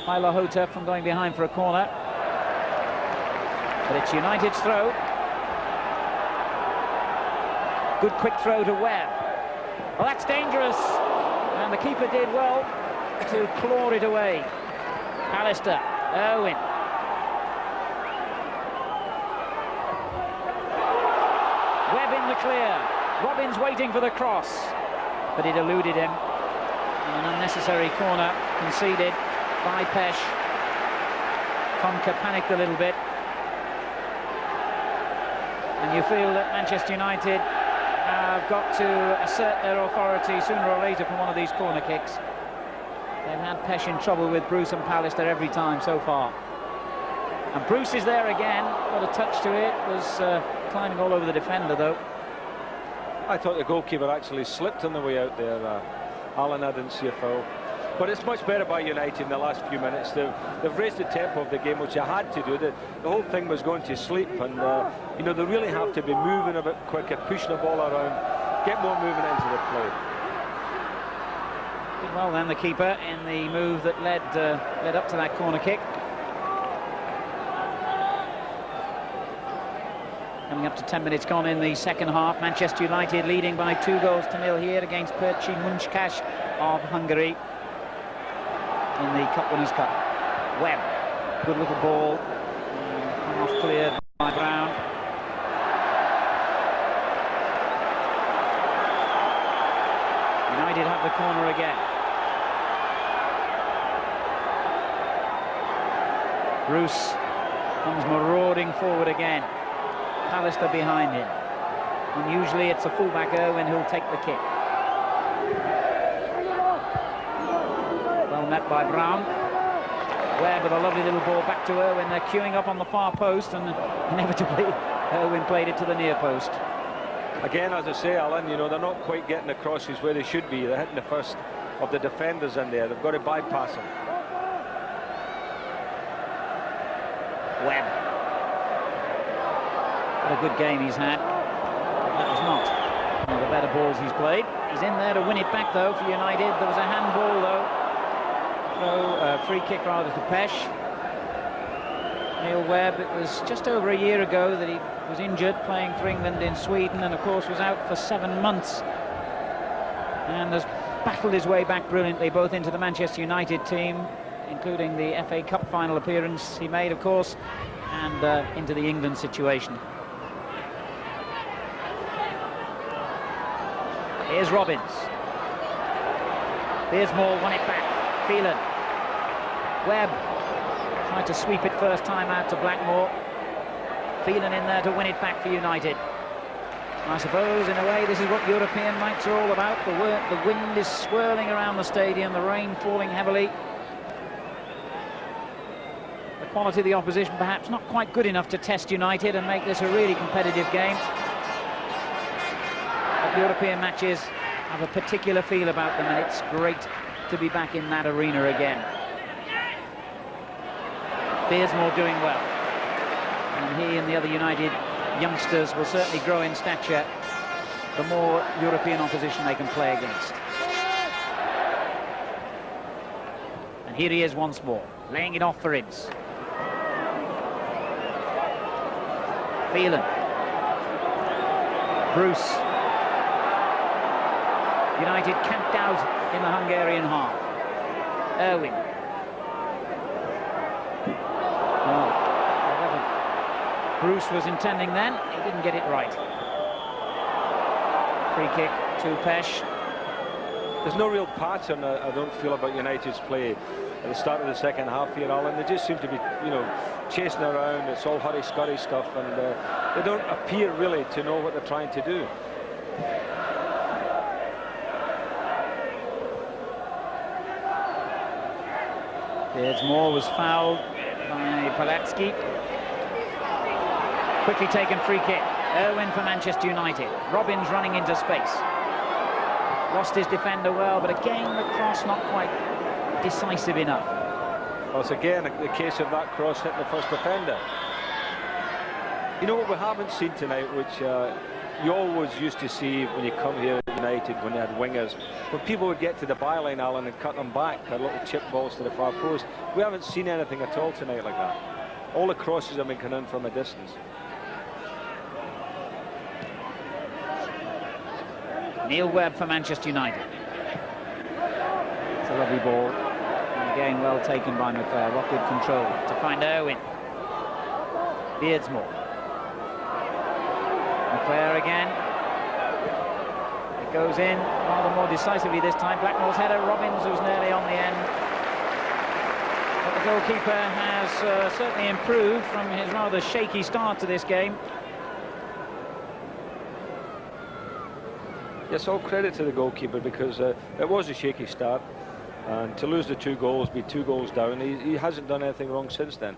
by Lahota from going behind for a corner. But it's United's throw. Good quick throw to Webb. Well, that's dangerous. And the keeper did well to claw it away. Pallister, Owen. Webb in the clear. Robbins waiting for the cross. But it eluded him. And an unnecessary corner conceded by Pécsi. Tomka panicked a little bit. And you feel that Manchester United have got to assert their authority sooner or later from one of these corner kicks. They've had Pécsi in trouble with Bruce and Pallister every time so far. And Bruce is there again, got a touch to it, was climbing all over the defender though. I thought the goalkeeper actually slipped on the way out there. Alan, I didn't see a foul. But it's much better by United in the last few minutes. They've raised the tempo of the game, which they had to do. The whole thing was going to sleep, and you know, they really have to be moving a bit quicker, pushing the ball around, get more movement into the play. Did well then, the keeper, in the move that led up to that corner kick. Coming up to 10 minutes gone in the second half. Manchester United leading by 2-0 here against Pécsi Munchkash of Hungary in the Cup Winners' Cup. Webb, good little ball, off cleared by Brown. United have the corner again. Bruce comes marauding forward again. Pallister behind him. And usually it's a fullback Irwin who'll take the kick. Well met by Brown. Webb with a lovely little ball back to Irwin. They're queuing up on the far post, and inevitably Irwin played it to the near post. Again, as I say, Alan, you know, they're not quite getting the crosses where they should be. They're hitting the first of the defenders in there. They've got to bypass them. Webb. What a good game he's had. That was not one of the better balls he's played. He's in there to win it back though for United. There was a handball though. Free kick rather to Pécsi. Neil Webb, it was just over a year ago that he was injured playing for England in Sweden, and of course was out for 7 months. And has battled his way back brilliantly, both into the Manchester United team, including the FA Cup final appearance he made, of course, and into the England situation. Here's Robbins. Beersmore won it back. Phelan. Webb tried to sweep it first time out to Blackmore. Phelan in there to win it back for United. I suppose, in a way, this is what European nights are all about. The wind is swirling around the stadium, the rain falling heavily. The quality of the opposition perhaps not quite good enough to test United and make this a really competitive game. But European matches have a particular feel about them, and it's great to be back in that arena again. Beersmore doing well. And he and the other United youngsters will certainly grow in stature the more European opposition they can play against. And here he is once more, laying it off for Ince. Phelan. Bruce. United camped out in the Hungarian half. Irwin. Bruce was intending then, he didn't get it right. Free kick to Pécsi. There's no real pattern, I don't feel, about United's play at the start of the second half here, Alan. They just seem to be, you know, chasing around. It's all hurry-scurry stuff, and they don't appear really to know what they're trying to do. Beersmore was fouled by Palatsky. Quickly taken free kick. Irwin for Manchester United. Robbins running into space. Lost his defender well, but again the cross not quite decisive enough. Well, it's again the case of that cross hitting the first defender. You know what we haven't seen tonight, which you always used to see when you come here at United, when they had wingers, when people would get to the byline, Alan, and cut them back, had little chip balls to the far post. We haven't seen anything at all tonight like that. All the crosses have been coming in from a distance. Neil Webb for Manchester United. It's a lovely ball. And again, well taken by McClare. What good control to find Irwin. Beardsmore. McClare again. It goes in rather more decisively this time. Blackmore's header. Robbins was nearly on the end. But the goalkeeper has certainly improved from his rather shaky start to this game. Yes, all credit to the goalkeeper, because it was a shaky start, and to lose the 2 goals, be 2 goals down, he hasn't done anything wrong since then.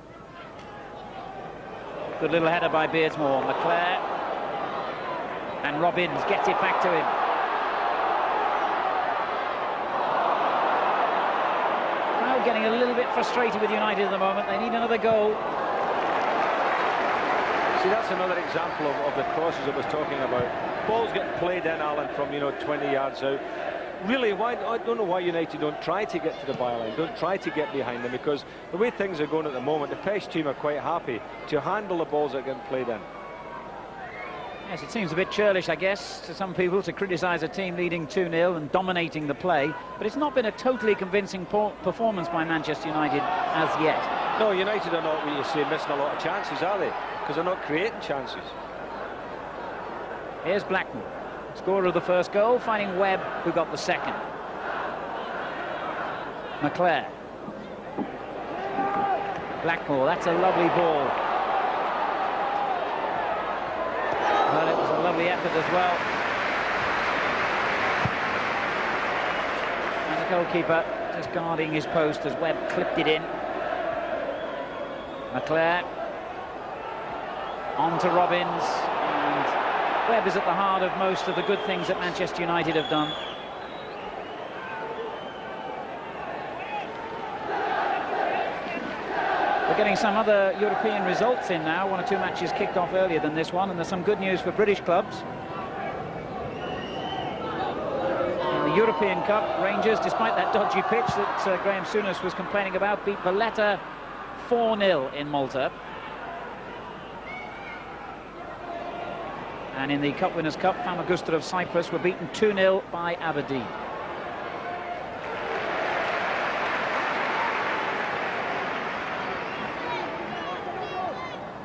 Good little header by Beardsmore. McClare, and Robbins gets it back to him. Now getting a little bit frustrated with United at the moment. They need another goal. See, that's another example of the crosses I was talking about. Balls getting played in, Alan, from 20 yards out. Really, I don't know why United don't try to get to the byline, don't try to get behind them, because the way things are going at the moment, the Pécsi team are quite happy to handle the balls that get played in. Yes, it seems a bit churlish, I guess, to some people to criticise a team leading 2-0 and dominating the play, but it's not been a totally convincing performance by Manchester United as yet. No, United are not, what you say, missing a lot of chances, are they? Because they're not creating chances. Here's Blackman, scorer of the first goal, finding Webb, who got the second. McClare. Blackmore, that's a lovely ball. Well, it was a lovely effort as well. And the goalkeeper just guarding his post as Webb clipped it in. McClare on to Robbins, and Webb is at the heart of most of the good things that Manchester United have done. We're getting some other European results in now. 1 or 2 matches kicked off earlier than this one, and there's some good news for British clubs. In the European Cup, Rangers, despite that dodgy pitch that Graham Souness was complaining about, beat Valletta 4-0 in Malta. And in the Cup Winners' Cup, Famagusta of Cyprus were beaten 2-0 by Aberdeen.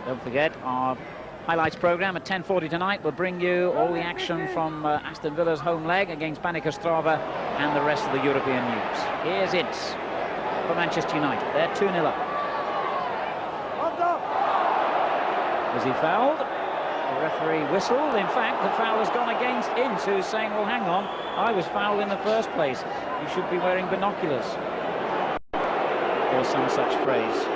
Don't forget, our highlights programme at 10:40 tonight will bring you all the action from Aston Villa's home leg against Baník Ostrava and the rest of the European news. Here's Ince for Manchester United. They're 2-0 up. Was he fouled? The referee whistled. In fact, the foul has gone against Ince, who's saying, well, hang on, I was fouled in the first place. You should be wearing binoculars. Or some such phrase.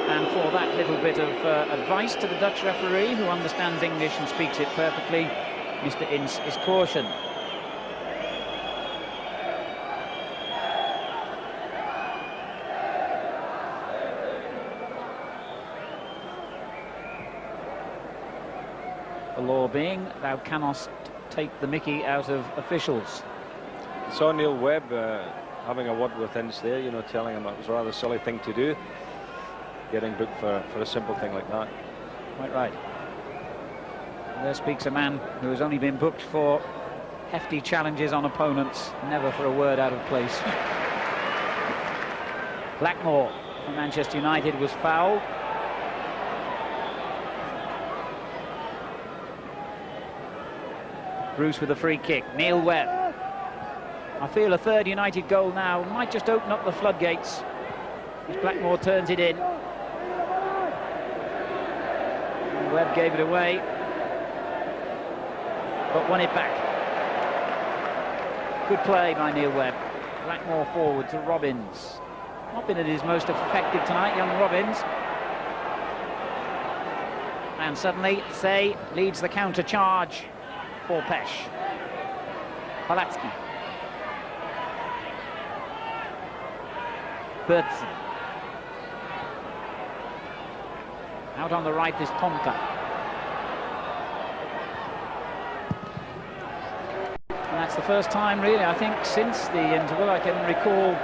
And for that little bit of advice to the Dutch referee, who understands English and speaks it perfectly, Mr. Ince is cautioned. The law being, thou cannot take the mickey out of officials. Saw Neil Webb having a word with Ince there, telling him it was a rather silly thing to do, getting booked for a simple thing like that. Quite right. And there speaks a man who has only been booked for hefty challenges on opponents, never for a word out of place. Blackmore from Manchester United was fouled. Bruce with a free kick. Neil Webb. I feel a third United goal now might just open up the floodgates as Blackmore turns it in. And Webb gave it away, but won it back. Good play by Neil Webb. Blackmore forward to Robbins. Not been at his most effective tonight, young Robbins. And suddenly, Say leads the counter charge for Pécsi. Palatsky. Bertsen. Out on the right is Tomka. And that's the first time, really, I think, since the interval I can recall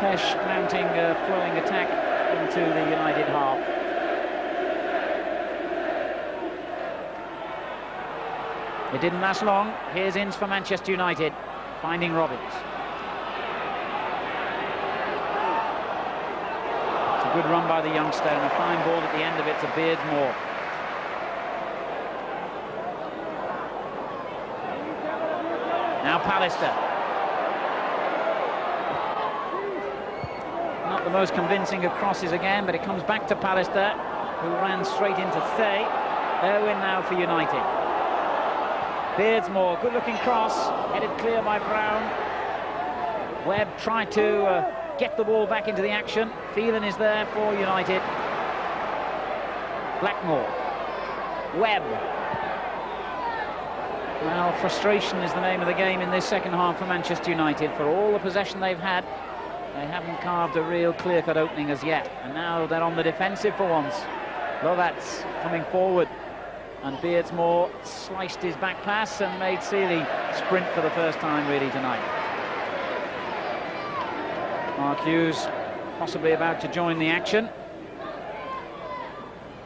Pécsi mounting a flowing attack into the United half. It didn't last long. Here's Ince for Manchester United, finding Robbins. It's a good run by the youngster, and a fine ball at the end of it to Beardsmore. Now Pallister. Not the most convincing of crosses again, but it comes back to Pallister, who ran straight into Say. Irwin now for United. Beardsmore, good-looking cross, headed clear by Brown. Webb tried to get the ball back into the action. Phelan is there for United. Blackmore. Webb. Well, frustration is the name of the game in this second half for Manchester United. For all the possession they've had, they haven't carved a real clear-cut opening as yet. And now they're on the defensive for once. Lovats coming forward. And Beardsmore sliced his back pass and made Seeley sprint for the first time really tonight. Mark Hughes possibly about to join the action.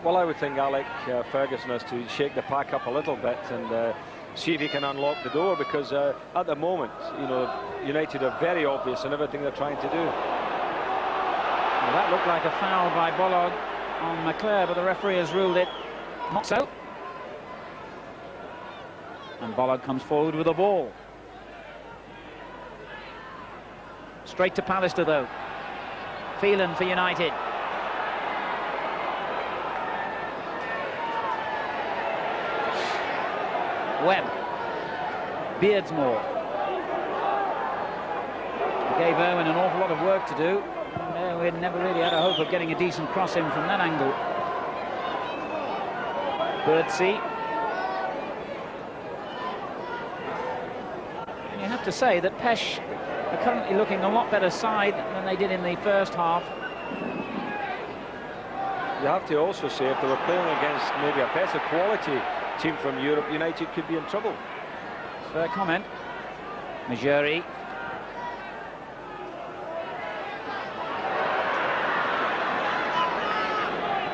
Well, I would think Alec Ferguson has to shake the pack up a little bit and see if he can unlock the door, because at the moment, you know, United are very obvious in everything they're trying to do. Well, that looked like a foul by Bolog on McClare, but the referee has ruled it not so. And Bolog comes forward with the ball. Straight to Pallister, though. Phelan for United. Webb. Beardsmore. Gave Owen an awful lot of work to do. We never really had a hope of getting a decent cross in from that angle. Birdsey. And you have to say that Pesh are currently looking a lot better side than they did in the first half. You have to also say, if they were playing against maybe a better quality team from Europe, United could be in trouble. Fair comment. Majuri.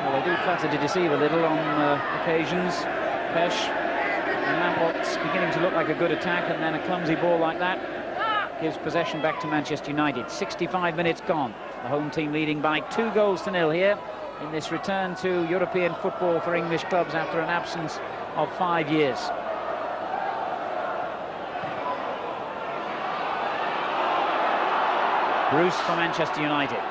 Well, they do flatter to deceive a little on occasions. Pesh. And that what's beginning to look like a good attack, and then a clumsy ball like that gives possession back to Manchester United. 65 minutes gone. The home team leading by 2-0 here in this return to European football for English clubs after an absence of 5 years. Bruce for Manchester United.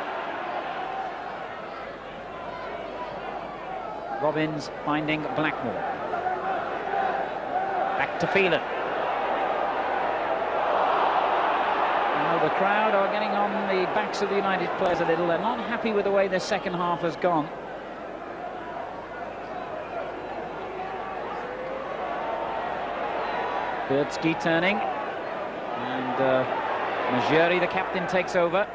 Robbins finding Blackmore. Back to Phelan. Now the crowd are getting on the backs of the United players a little. They're not happy with the way the second half has gone. Birdsky turning, and Majuri, the captain, takes over.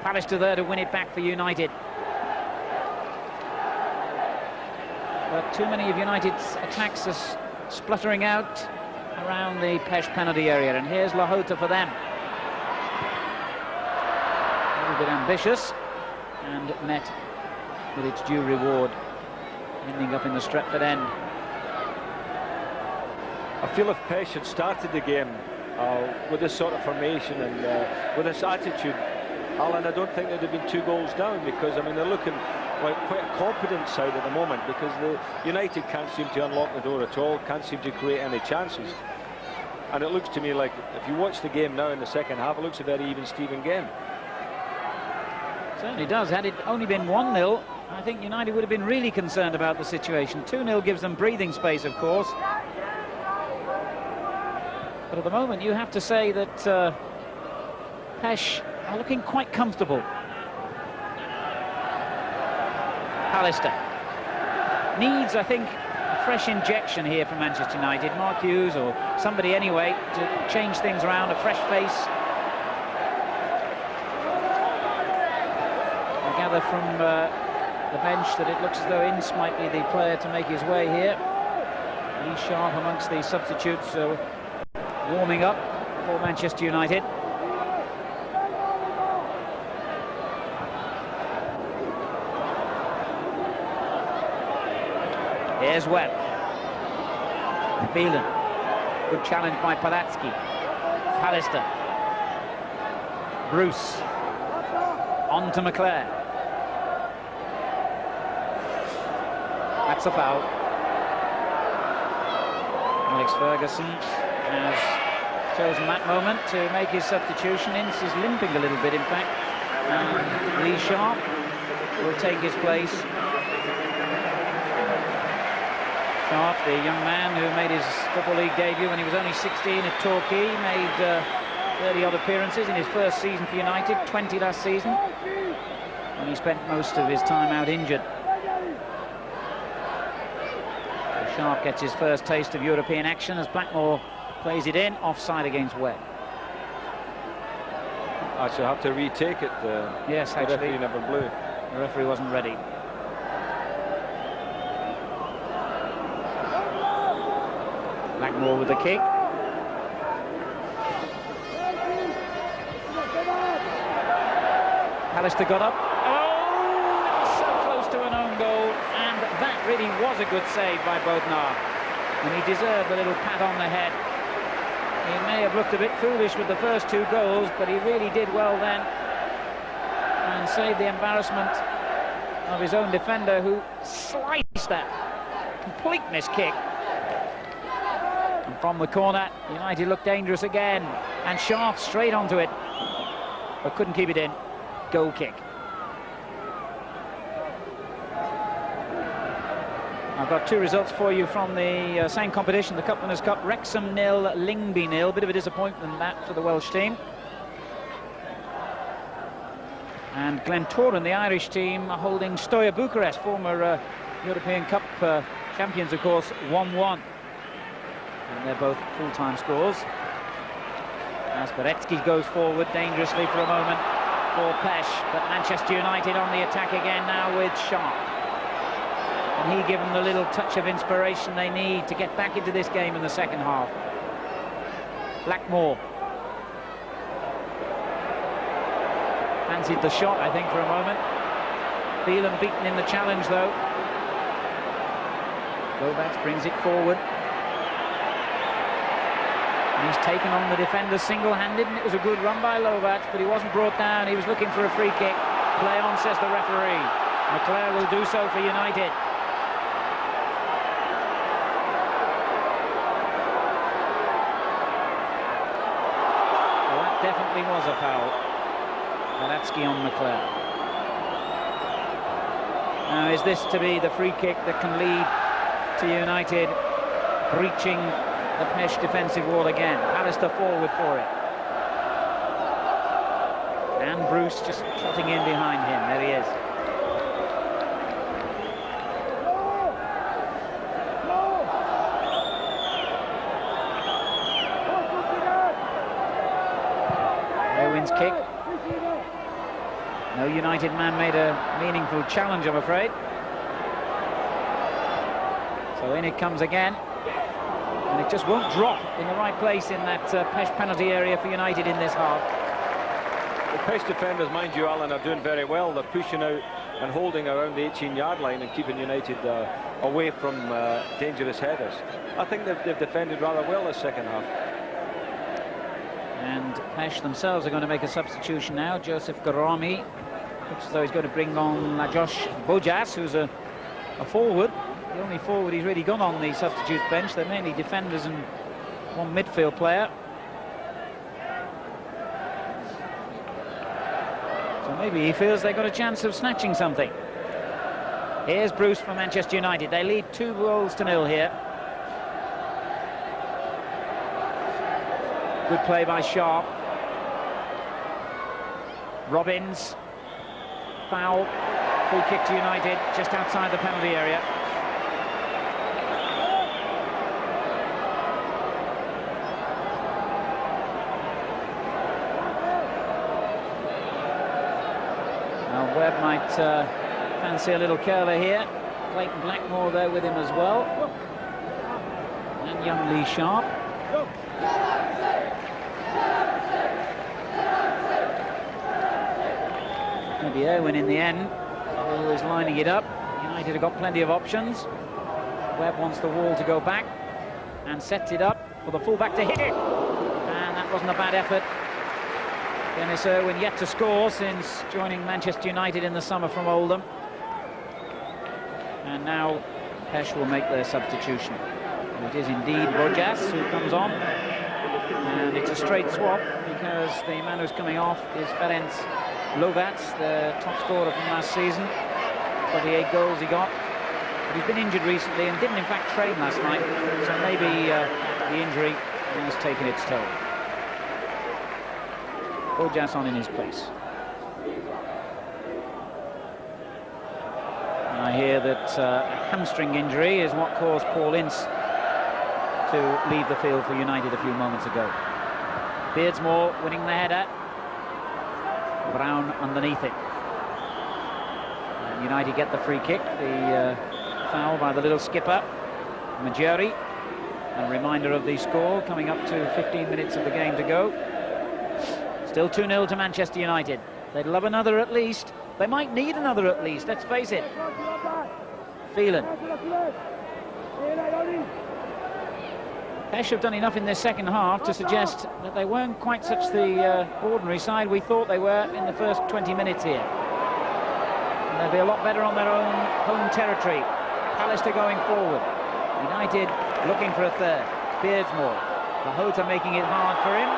Pallister there to win it back for United. But too many of United's attacks are spluttering out around the Pesh penalty area, and here's Lahota for them. A little bit ambitious, and met with its due reward, ending up in the Stretford end. I feel if Pesh had started the game with this sort of formation and with this attitude, Alan, I don't think they'd have been 2 goals down, because I mean they're looking like quite a confident side at the moment, because the United can't seem to unlock the door at all, can't seem to create any chances. And it looks to me like, if you watch the game now in the second half, it looks a very even Steven game. Certainly does. Had it only been 1-0, I think United would have been really concerned about the situation. 2-0 gives them breathing space, of course. But at the moment, you have to say that Pesh are looking quite comfortable. Pallister needs, I think, a fresh injection here from Manchester United. Mark Hughes or somebody anyway to change things around, a fresh face. I gather from the bench that it looks as though Ince might be the player to make his way here. Lee Sharp amongst the substitutes warming up for Manchester United. Here's Webb. Phelan. Good challenge by Palatsky. Pallister. Bruce. On to McClare. That's a foul. Alex Ferguson has chosen that moment to make his substitution. Ince is limping a little bit, in fact. And Lee Sharp will take his place. Sharp, the young man who made his Football League debut when he was only 16 at Torquay, made 30-odd appearances in his first season for United, 20 last season, when he spent most of his time out injured. So Sharp gets his first taste of European action as Blackmore plays it in, offside against Webb. I shall have to retake it. Yes, the actually. referee never blew. The referee wasn't ready. Blackmore with the kick. Alistair got up. Oh, so close to an own goal, and that really was a good save by Bodnar. And he deserved a little pat on the head. He may have looked a bit foolish with the first 2 goals, but he really did well then and saved the embarrassment of his own defender, who sliced that complete miss kick. And from the corner, United looked dangerous again, and Sharp straight onto it, but couldn't keep it in. Goal kick. I've got 2 results for you from the same competition, the Cup Winners' Cup. Wrexham 0, Lyngby 0. Bit of a disappointment that for the Welsh team. And Glentoran, the Irish team, holding Steaua Bucharest, former European Cup champions, of course, 1-1. And they're both full-time scores. As Beretsky goes forward dangerously for a moment for Pesh, but Manchester United on the attack again now with Sharp. And he given the little touch of inspiration they need to get back into this game in the second half. Blackmore fancied the shot, I think, for a moment. Phelan beaten in the challenge, though. Lovac brings it forward. And he's taken on the defender single-handed, and it was a good run by Lovac, but he wasn't brought down. He was looking for a free kick. Play on, says the referee. McClare will do so for United. Well, that definitely was a foul. Malatsky on McClare. Now, is this to be the free kick that can lead to United breaching the Pesh defensive wall again? Alistair forward for it. And Bruce just trotting in behind him. There he is. Irwin's kick. No United man made a meaningful challenge, I'm afraid. So in it comes again. And it just won't drop in the right place in that Pesh penalty area for United in this half. The Pesh defenders, mind you, Alan, are doing very well. They're pushing out and holding around the 18-yard line and keeping United away from dangerous headers. I think they've defended rather well this second half. And Pesh themselves are going to make a substitution now. Joseph Garami looks as though he's going to bring on Lajos Bojas, who's a forward. The only forward he's really gone on the substitute bench. They're mainly defenders and one midfield player. So maybe he feels they've got a chance of snatching something. Here's Bruce for Manchester United. They lead 2-0 here. Good play by Sharp. Robbins. Foul. Free kick to United just outside the penalty area. Now Webb might fancy a little curler here. Clayton Blackmore there with him as well. And young Lee Sharp. Maybe Irwin in the end, who is lining it up. United have got plenty of options. Webb wants the wall to go back and sets it up for the fullback to hit it. And that wasn't a bad effort. Dennis Irwin yet to score since joining Manchester United in the summer from Oldham. And now Pesh will make their substitution. And it is indeed Bojas who comes on. And it's a straight swap because the man who's coming off is Ferenc Lovac, the top scorer from last season. 28 goals he got. But he's been injured recently and didn't in fact train last night, so maybe the injury has taken its toll. Bojas on in his place. And I hear that a hamstring injury is what caused Paul Ince to leave the field for United a few moments ago. Beardsmore winning the header. Brown underneath it. And United get the free kick. The foul by the little skipper, Majori. A reminder of the score coming up to 15 minutes of the game to go. Still 2-0 to Manchester United. They'd love another at least. They might need another at least, let's face it. Phelan. Pesh have done enough in this second half to suggest that they weren't quite such the ordinary side we thought they were in the first 20 minutes here. And they'll be a lot better on their own home territory. Pallister going forward. United looking for a third. Beardsmore. Lahota making it hard for him.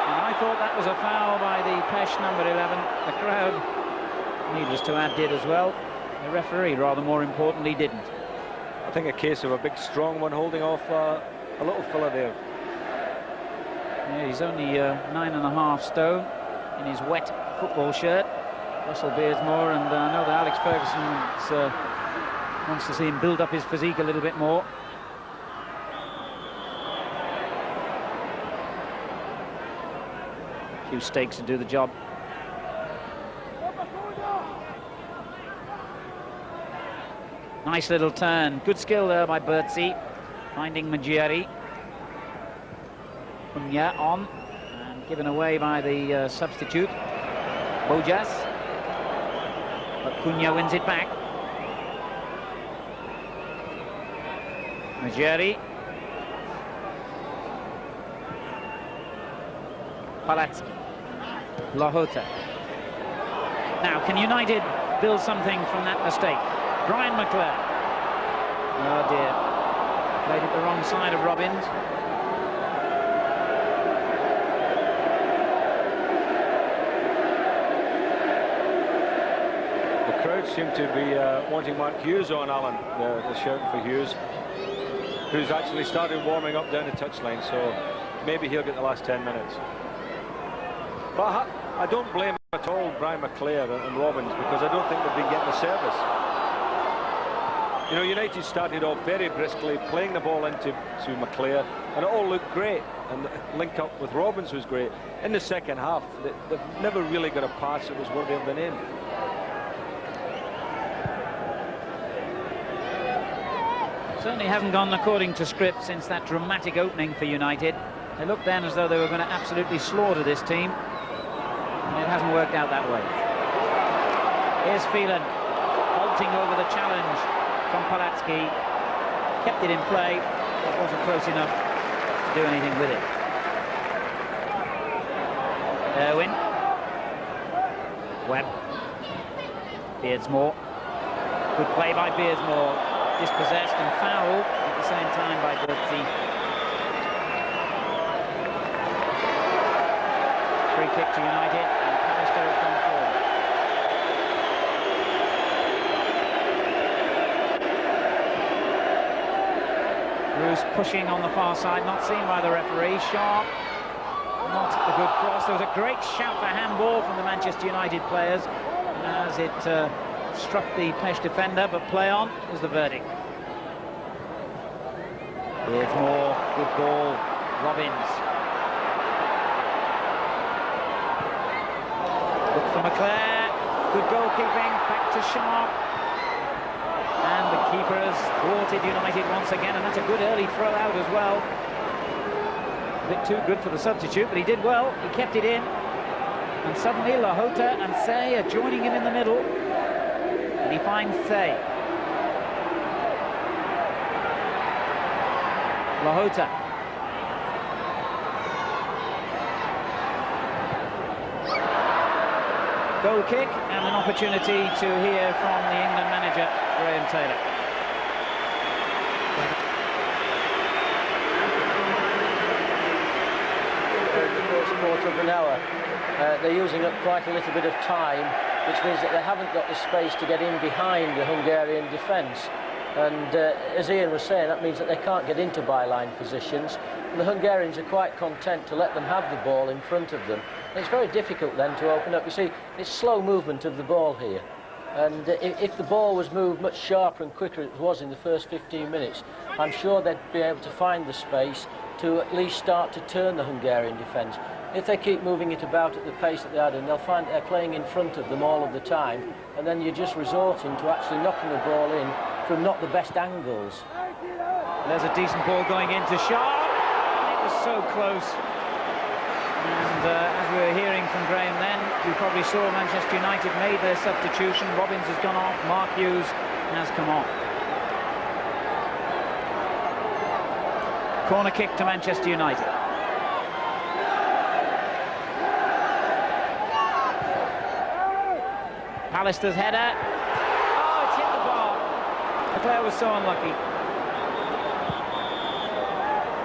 And I thought that was a foul by the Pesh number 11. The crowd, needless to add, did as well. The referee, rather more importantly, didn't. I think a case of a big strong one holding off a little fella there. Yeah, he's only 9.5 stone in his wet football shirt. Russell Beardsmore, and I know that Alex Ferguson wants to see him build up his physique a little bit more. A few stakes to do the job. Nice little turn. Good skill there by Bertzi. Finding Majeri. Cunha on. And given away by the substitute, Bojas. But Cunha wins it back. Majeri. Palatsky. Lahota. Now, can United build something from that mistake? Brian McClure. Oh dear. Played it the wrong side of Robbins. The crowd seem to be wanting Mark Hughes on, Alan. The shout for Hughes, who's actually started warming up down the touchline, so maybe he'll get the last 10 minutes. But I don't blame him at all, Brian McClure and Robbins, because I don't think they've been getting the service. You know, United started off very briskly, playing the ball into McClure, and it all looked great. And the link up with Robbins was great. In the second half, they've never really got a pass that was worthy of the name. Certainly hasn't gone according to script since that dramatic opening for United. They looked then as though they were going to absolutely slaughter this team, and it hasn't worked out that way. Here's Phelan, halting over the challenge from Palatsky. Kept it in play, but wasn't close enough to do anything with it. Irwin. Webb. Beardsmore. Good play by Beardsmore. Dispossessed and fouled at the same time by Bertzi. Free kick to United, and Pallister has gone forward. Bruce pushing on the far side, not seen by the referee. Sharp, not a good cross. There was a great shout for handball from the Manchester United players as it struck the Pesh defender, but play on is the verdict. Here's more, good ball, Robbins. Look for McClure, good goalkeeping, back to Sharp. And the keeper has thwarted United once again, and that's a good early throw out as well. A bit too good for the substitute, but he did well, he kept it in. And suddenly Lahota and Say are joining him in the middle. And he finds Say. Lahota. Goal kick and an opportunity to hear from the England manager, Graham Taylor. The first quarter of an hour. They're using up quite a little bit of time, which means that they haven't got the space to get in behind the Hungarian defence. And as Ian was saying, that means that they can't get into byline positions. And the Hungarians are quite content to let them have the ball in front of them. And it's very difficult then to open up. You see, it's slow movement of the ball here. And if the ball was moved much sharper and quicker as it was in the first 15 minutes, I'm sure they'd be able to find the space to at least start to turn the Hungarian defence. If they keep moving it about at the pace that they are doing, they'll find they're playing in front of them all of the time, and then you're just resorting to actually knocking the ball in from not the best angles. There's a decent ball going into Sharp. It was so close. And as we were hearing from Graham then, we probably saw Manchester United made their substitution. Robbins has gone off, Mark Hughes has come on. Corner kick to Manchester United. Pallister's header. Oh, it's hit the bar. The player was so unlucky.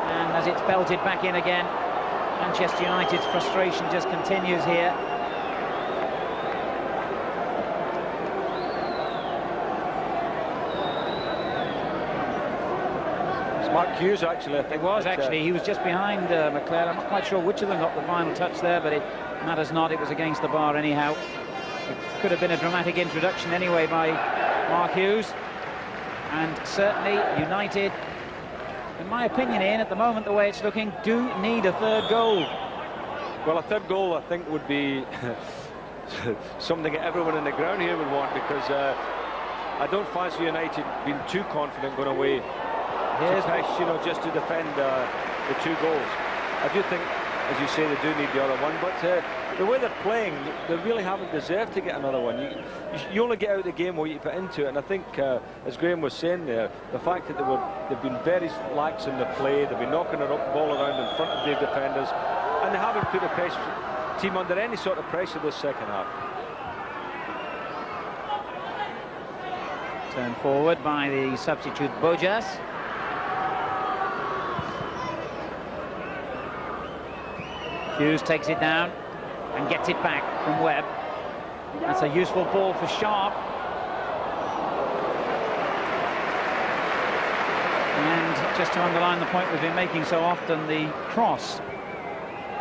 And as it's belted back in again, Manchester United's frustration just continues here. Mark Hughes, actually, I think. It was, actually. He was just behind McLeod. I'm not quite sure which of them got the final touch there, but it matters not. It was against the bar anyhow. It could have been a dramatic introduction anyway by Mark Hughes. And certainly United, in my opinion, Ian, at the moment, the way it's looking, do need a third goal. Well, a third goal, I think, would be something that everyone in the ground here would want, because I don't fancy United being too confident going away. Here's Pécsi, you know, just to defend the 2 goals. I do think, as you say, they do need the other one, but the way they're playing, they really haven't deserved to get another one. You only get out of the game what you put into it, and I think, as Graham was saying there, the fact that they've been very lax in the play, they've been knocking the ball around in front of their defenders, and they haven't put the team under any sort of pressure this second half. turned forward by the substitute Bojas. Hughes takes it down and gets it back from Webb. That's a useful ball for Sharp. And just to underline the point we've been making so often, the cross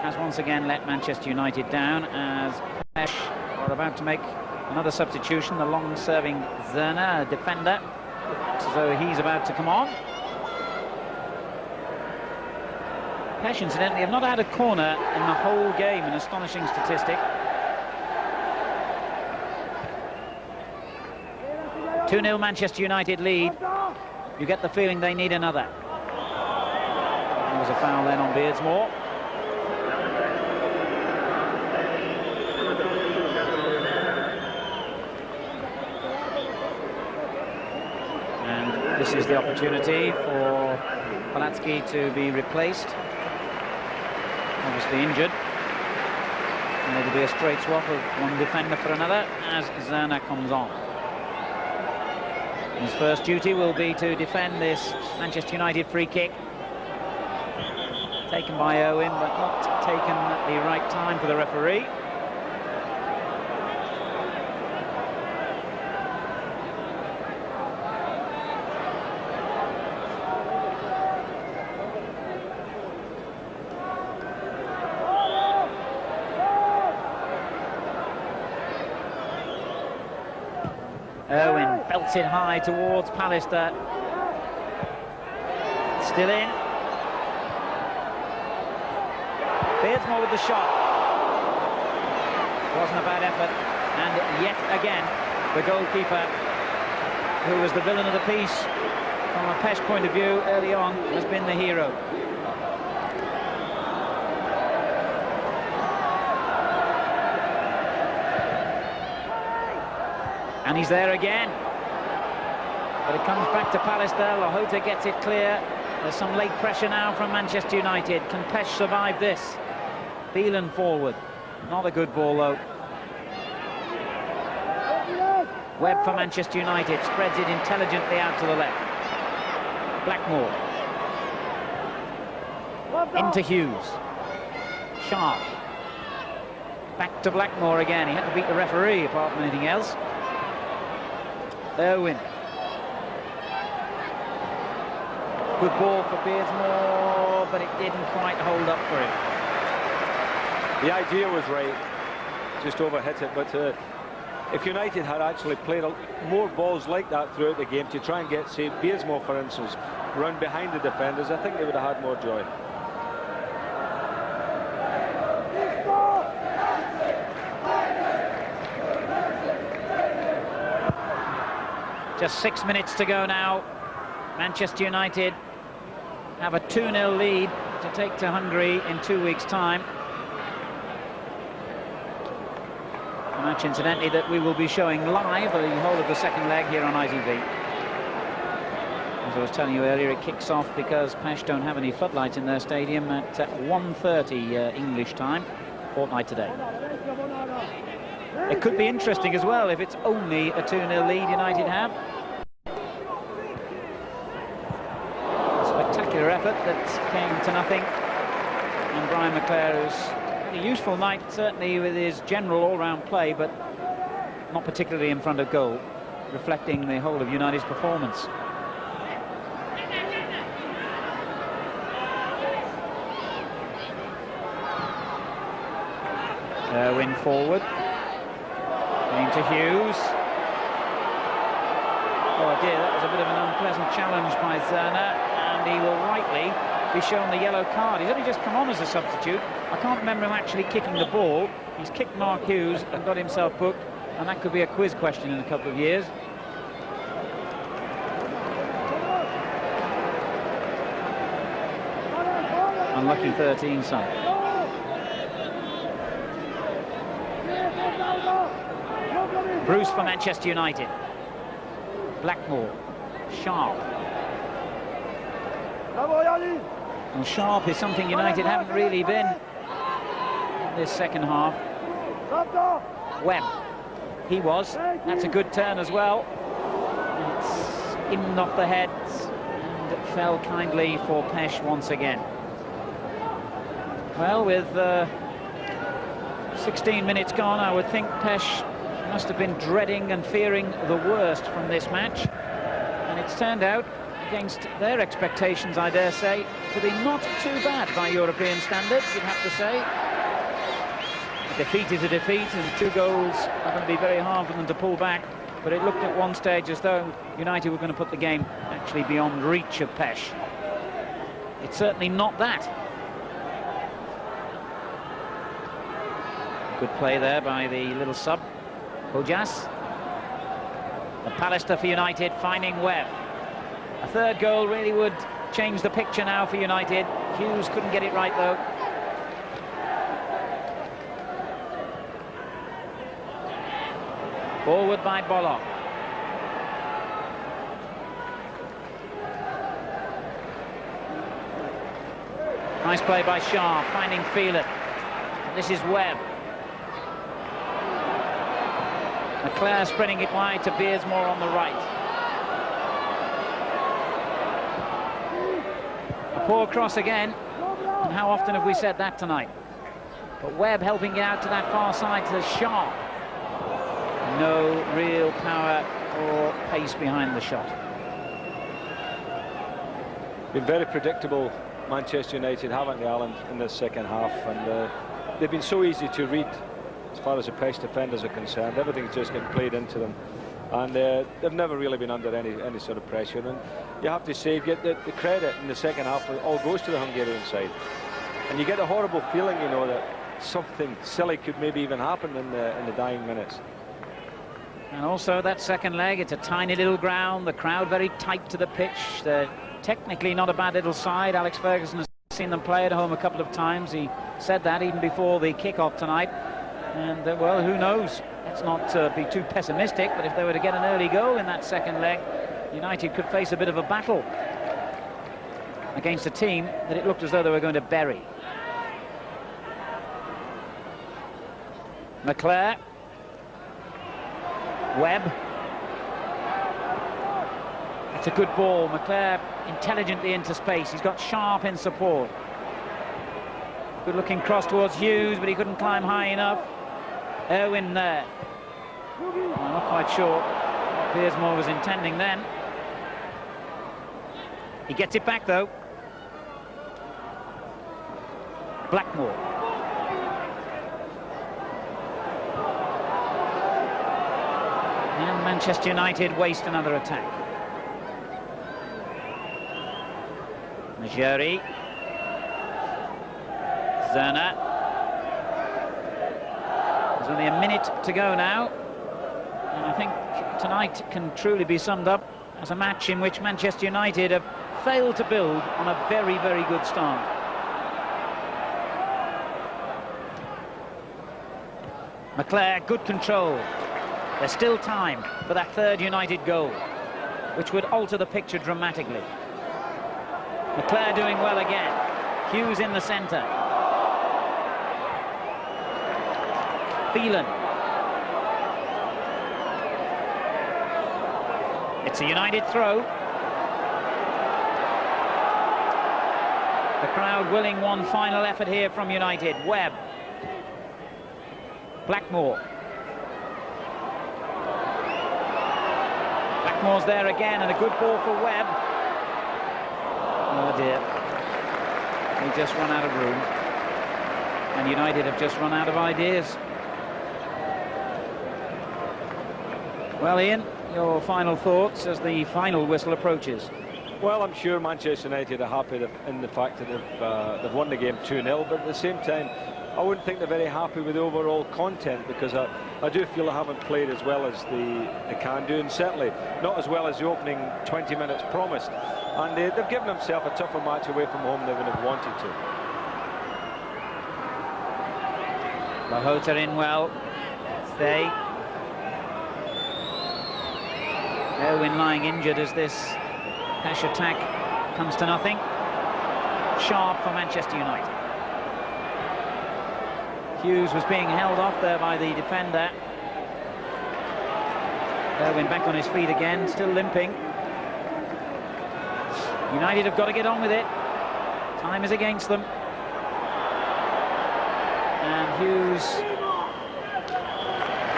has once again let Manchester United down as Pesh are about to make another substitution. The long-serving Zerner, a defender, so he's about to come on. Pesh, incidentally, have not had a corner in the whole game, an astonishing statistic. 2-0 Manchester United lead. You get the feeling they need another. There was a foul then on Beardsmore. And this is the opportunity for Palatsky to be replaced. Obviously injured. And it'll be a straight swap of one defender for another as Zerner comes on. His first duty will be to defend this Manchester United free kick. Taken by Owen, but not taken at the right time for the referee. Owen belts it high towards Pallister. Still in. Beardsmore with the shot. Wasn't a bad effort. And yet again, the goalkeeper, who was the villain of the piece from a Pesh point of view early on, has been the hero. And he's there again. But it comes back to Pallister. Lahota gets it clear. There's some late pressure now from Manchester United. Can Pesh survive this? Phelan forward. Not a good ball, though. Webb for Manchester United. Spreads it intelligently out to the left. Blackmore. Into Hughes. Sharp. Back to Blackmore again. He had to beat the referee, apart from anything else. Owen. Good ball for Beardsmore, but it didn't quite hold up for him. The idea was right, just overhit it, but if United had actually played more balls like that throughout the game to try and get, say, Beardsmore, for instance, run behind the defenders, I think they would have had more joy. Just 6 minutes to go now. Manchester United have a 2-0 lead to take to Hungary in 2 weeks' time. A match, incidentally, that we will be showing live the whole of the second leg here on ITV. As I was telling you earlier, it kicks off because Pécsi don't have any floodlights in their stadium at 1:30 English time, fortnight today. It could be interesting as well if it's only a 2-0 lead United have. A spectacular effort that came to nothing. And Brian McClare, who's had a useful night, certainly with his general all-round play, but not particularly in front of goal, reflecting the whole of United's performance. Win forward. Into Hughes. Oh dear, that was a bit of an unpleasant challenge by Zerner, and he will rightly be shown the yellow card. He's only just come on as a substitute. I can't remember him actually kicking the ball. He's kicked Mark Hughes and got himself booked, and that could be a quiz question in a couple of years. Unlucky 13, son. Bruce for Manchester United. Blackmore. Sharp. Well, Sharp is something United haven't really been in this second half. Webb. He was. That's a good turn as well. It's in off the head and it fell kindly for Pécsi once again. Well, with 16 minutes gone, I would think Pécsi must have been dreading and fearing the worst from this match, and it's turned out, against their expectations, I dare say, to be not too bad by European standards, you'd have to say. A defeat is a defeat, and 2 goals are going to be very hard for them to pull back, but it looked at one stage as though United were going to put the game actually beyond reach of Pécsi. It's certainly not that. Good play there by the little sub. Bojas. McAllister for United, finding Webb. A third goal really would change the picture now for United. Hughes couldn't get it right, though. Forward by Bollock. Nice play by Sharp, finding Phelan. This is Webb. McClare spreading it wide to Beardsmore on the right. A poor cross again, and how often have we said that tonight? But Webb helping it out to that far side to Sharp. No real power or pace behind the shot. Been very predictable, Manchester United, haven't they, Alan, in this second half, and they've been so easy to read. As far as the Pécsi defenders are concerned, everything's just getting played into them, and they've never really been under any sort of pressure. And you have to say, get the credit in the second half all goes to the Hungarian side, and you get a horrible feeling, you know, that something silly could maybe even happen in the dying minutes. And also that second leg, it's a tiny little ground, the crowd very tight to the pitch. They're technically not a bad little side. Alex Ferguson has seen them play at home a couple of times. He said that even before the kick-off tonight. And, well, who knows? Let's not be too pessimistic, but if they were to get an early goal in that second leg, United could face a bit of a battle against a team that it looked as though they were going to bury. McClare. Webb. That's a good ball. McClare intelligently into space. He's got Sharp in support. Good looking cross towards Hughes, but he couldn't climb high enough. Irwin there. I'm not quite sure what Beardsmore was intending then. He gets it back, though. Blackmore. And Manchester United waste another attack. Majori. Zerner. There's only a minute to go now. And I think tonight can truly be summed up as a match in which Manchester United have failed to build on a very, very good start. McClare, good control. There's still time for that third United goal, which would alter the picture dramatically. McClare doing well again. Hughes in the centre. Phelan. It's a United throw. The crowd willing one final effort here from United. Webb. Blackmore. Blackmore's there again, and a good ball for Webb. Oh dear. He just run out of room. And United have just run out of ideas. Well, Ian, your final thoughts as the final whistle approaches? Well, I'm sure Manchester United are happy in the fact that they've won the game 2-0, but at the same time, I wouldn't think they're very happy with the overall content, because I do feel they haven't played as well as they can do, and certainly not as well as the opening 20 minutes promised. And they've given themselves a tougher match away from home than they would have wanted to. Lahota in well. They. Irwin lying injured as this Pesh attack comes to nothing. Sharp for Manchester United. Hughes was being held off there by the defender. Irwin back on his feet again, still limping. United have got to get on with it. Time is against them. And Hughes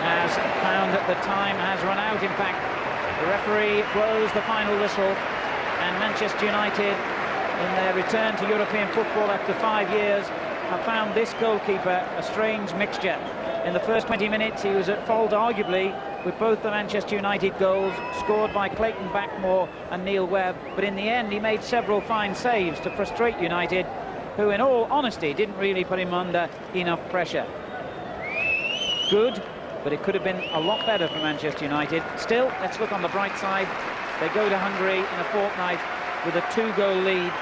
has found that the time has run out. In fact, the referee blows the final whistle, and Manchester United, in their return to European football after 5 years, have found this goalkeeper a strange mixture. In the first 20 minutes, he was at fault, arguably, with both the Manchester United goals scored by Clayton Blackmore and Neil Webb, but in the end, he made several fine saves to frustrate United, who, in all honesty, didn't really put him under enough pressure. Good, but it could have been a lot better for Manchester United. Still, let's look on the bright side. They go to Hungary in a fortnight with a 2-goal lead,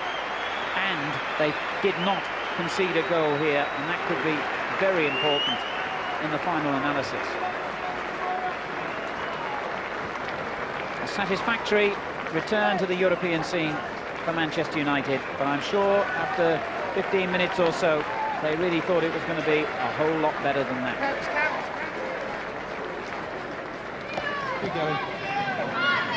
and they did not concede a goal here, and that could be very important in the final analysis. A satisfactory return to the European scene for Manchester United, but I'm sure after 15 minutes or so, they really thought it was going to be a whole lot better than that.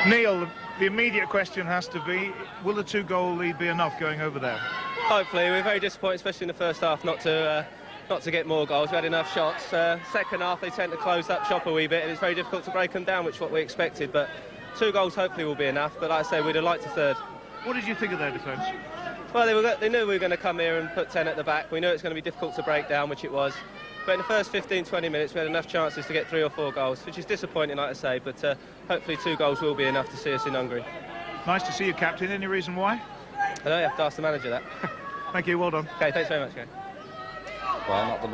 Neil, the immediate question has to be, will the 2-goal lead be enough going over there? Hopefully. We're very disappointed, especially in the first half, not to get more goals. We had enough shots. Second half, they tend to close that shop a wee bit, and it's very difficult to break them down, which is what we expected. But 2 goals hopefully will be enough. But like I say, we'd have liked a third. What did you think of their defence? Well, they knew we were going to come here and put 10 at the back. We knew it was going to be difficult to break down, which it was. But in the first 15-20 minutes, we had enough chances to get 3 or 4 goals, which is disappointing, like I say. But hopefully 2 goals will be enough to see us in Hungary. Nice to see you, Captain. Any reason why? I know you have to ask the manager that. Thank you, well done. OK, thanks very much, guys. Well, not the